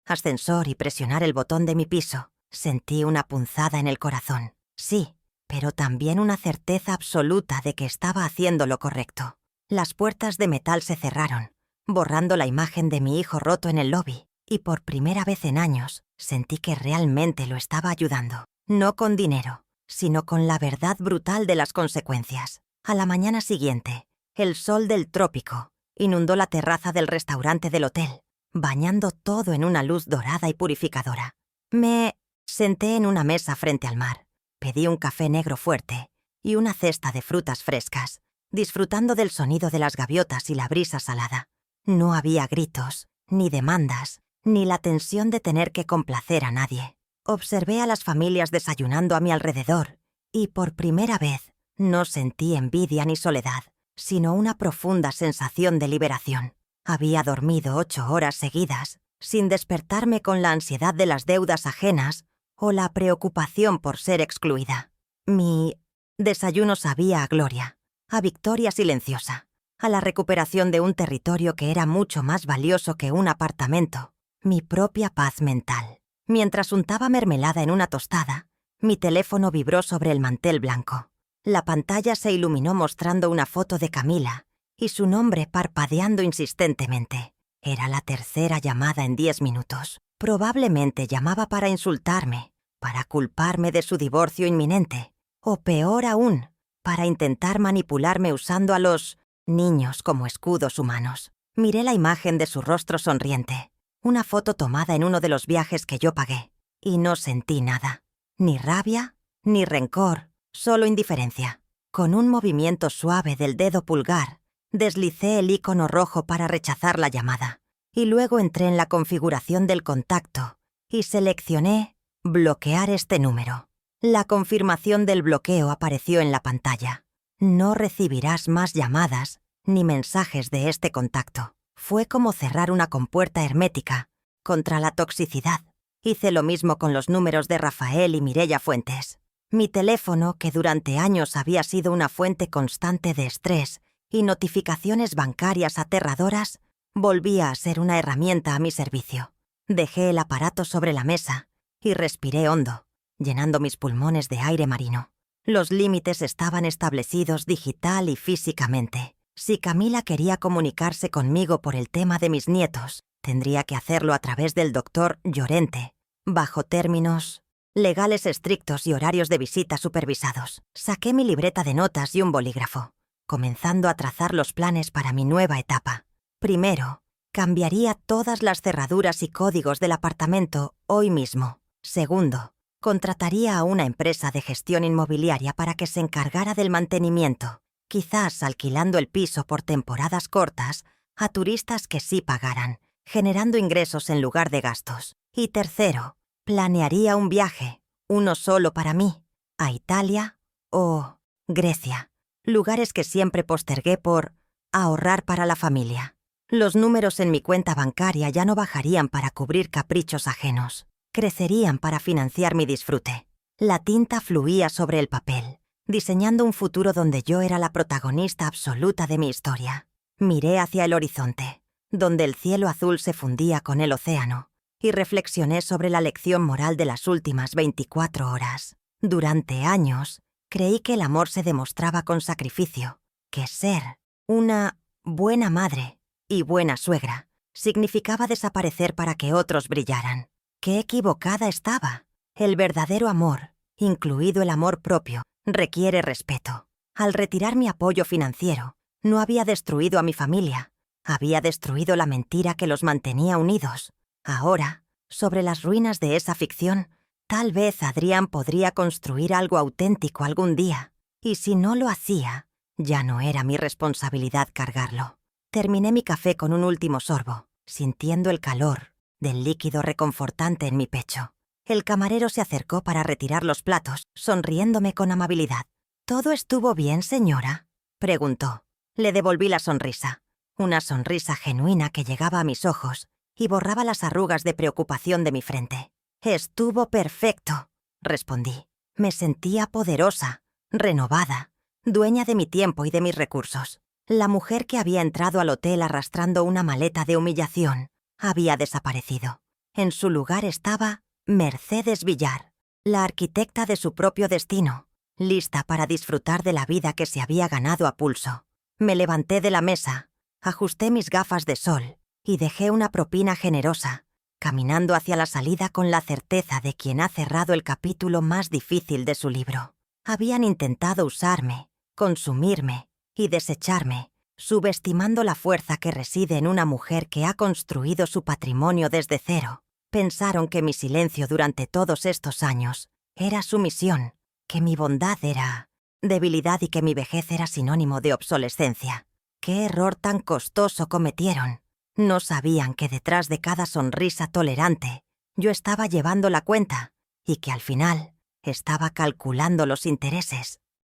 ascensor y presionar el botón de mi piso, sentí una punzada en el corazón. Sí, pero también una certeza absoluta de que estaba haciendo lo correcto. Las puertas de metal se cerraron, borrando la imagen de mi hijo roto en el lobby, y por primera vez en años sentí que realmente lo estaba ayudando. No con dinero, sino con la verdad brutal de las consecuencias. A la mañana siguiente, el sol del trópico inundó la terraza del restaurante del hotel, bañando todo en una luz dorada y purificadora. Me senté en una mesa frente al mar, pedí un café negro fuerte y una cesta de frutas frescas, disfrutando del sonido de las gaviotas y la brisa salada. No había gritos, ni demandas, ni la tensión de tener que complacer a nadie. Observé a las familias desayunando a mi alrededor y por primera vez no sentí envidia ni soledad, sino una profunda sensación de liberación. Había dormido 8 horas seguidas, sin despertarme con la ansiedad de las deudas ajenas o la preocupación por ser excluida. Mi desayuno sabía a gloria, a victoria silenciosa, a la recuperación de un territorio que era mucho más valioso que un apartamento, mi propia paz mental. Mientras untaba mermelada en una tostada, mi teléfono vibró sobre el mantel blanco. La pantalla se iluminó mostrando una foto de Camila y su nombre parpadeando insistentemente. Era la tercera llamada en 10 minutos. Probablemente llamaba para insultarme, para culparme de su divorcio inminente, o peor aún, para intentar manipularme usando a los niños como escudos humanos. Miré la imagen de su rostro sonriente, una foto tomada en uno de los viajes que yo pagué, y no sentí nada. Ni rabia, ni rencor, solo indiferencia. Con un movimiento suave del dedo pulgar, deslicé el icono rojo para rechazar la llamada, y luego entré en la configuración del contacto y seleccioné «Bloquear este número». La confirmación del bloqueo apareció en la pantalla. No recibirás más llamadas ni mensajes de este contacto. Fue como cerrar una compuerta hermética contra la toxicidad. Hice lo mismo con los números de Rafael y Mireia Fuentes. Mi teléfono, que durante años había sido una fuente constante de estrés y notificaciones bancarias aterradoras, volvía a ser una herramienta a mi servicio. Dejé el aparato sobre la mesa y respiré hondo, llenando mis pulmones de aire marino. Los límites estaban establecidos digital y físicamente. Si Camila quería comunicarse conmigo por el tema de mis nietos, tendría que hacerlo a través del doctor Llorente, bajo términos legales estrictos y horarios de visita supervisados. Saqué mi libreta de notas y un bolígrafo, comenzando a trazar los planes para mi nueva etapa. Primero, cambiaría todas las cerraduras y códigos del apartamento hoy mismo. Segundo, contrataría a una empresa de gestión inmobiliaria para que se encargara del mantenimiento, quizás alquilando el piso por temporadas cortas a turistas que sí pagaran, generando ingresos en lugar de gastos. Y tercero, planearía un viaje, uno solo para mí, a Italia o Grecia, lugares que siempre postergué por ahorrar para la familia. Los números en mi cuenta bancaria ya no bajarían para cubrir caprichos ajenos, crecerían para financiar mi disfrute. La tinta fluía sobre el papel, diseñando un futuro donde yo era la protagonista absoluta de mi historia. Miré hacia el horizonte, donde el cielo azul se fundía con el océano, y reflexioné sobre la lección moral de las últimas 24 horas. Durante años, creí que el amor se demostraba con sacrificio, que ser una buena madre y buena suegra significaba desaparecer para que otros brillaran. ¡Qué equivocada estaba! El verdadero amor, incluido el amor propio, requiere respeto. Al retirar mi apoyo financiero, no había destruido a mi familia, había destruido la mentira que los mantenía unidos. Ahora, sobre las ruinas de esa ficción, tal vez Adrián podría construir algo auténtico algún día, y si no lo hacía, ya no era mi responsabilidad cargarlo. Terminé mi café con un último sorbo, sintiendo el calor del líquido reconfortante en mi pecho. El camarero se acercó para retirar los platos, sonriéndome con amabilidad. «¿Todo estuvo bien, señora?», preguntó. Le devolví la sonrisa, una sonrisa genuina que llegaba a mis ojos y borraba las arrugas de preocupación de mi frente. «Estuvo perfecto», respondí. Me sentía poderosa, renovada, dueña de mi tiempo y de mis recursos. La mujer que había entrado al hotel arrastrando una maleta de humillación había desaparecido. En su lugar estaba Mercedes Villar, la arquitecta de su propio destino, lista para disfrutar de la vida que se había ganado a pulso. Me levanté de la mesa, ajusté mis gafas de sol y dejé una propina generosa, caminando hacia la salida con la certeza de quien ha cerrado el capítulo más difícil de su libro. Habían intentado usarme, consumirme y desecharme, subestimando la fuerza que reside en una mujer que ha construido su patrimonio desde cero. Pensaron que mi silencio durante todos estos años era sumisión, que mi bondad era debilidad y que mi vejez era sinónimo de obsolescencia. ¡Qué error tan costoso cometieron! No sabían que detrás de cada sonrisa tolerante yo estaba llevando la cuenta y que al final estaba calculando los intereses.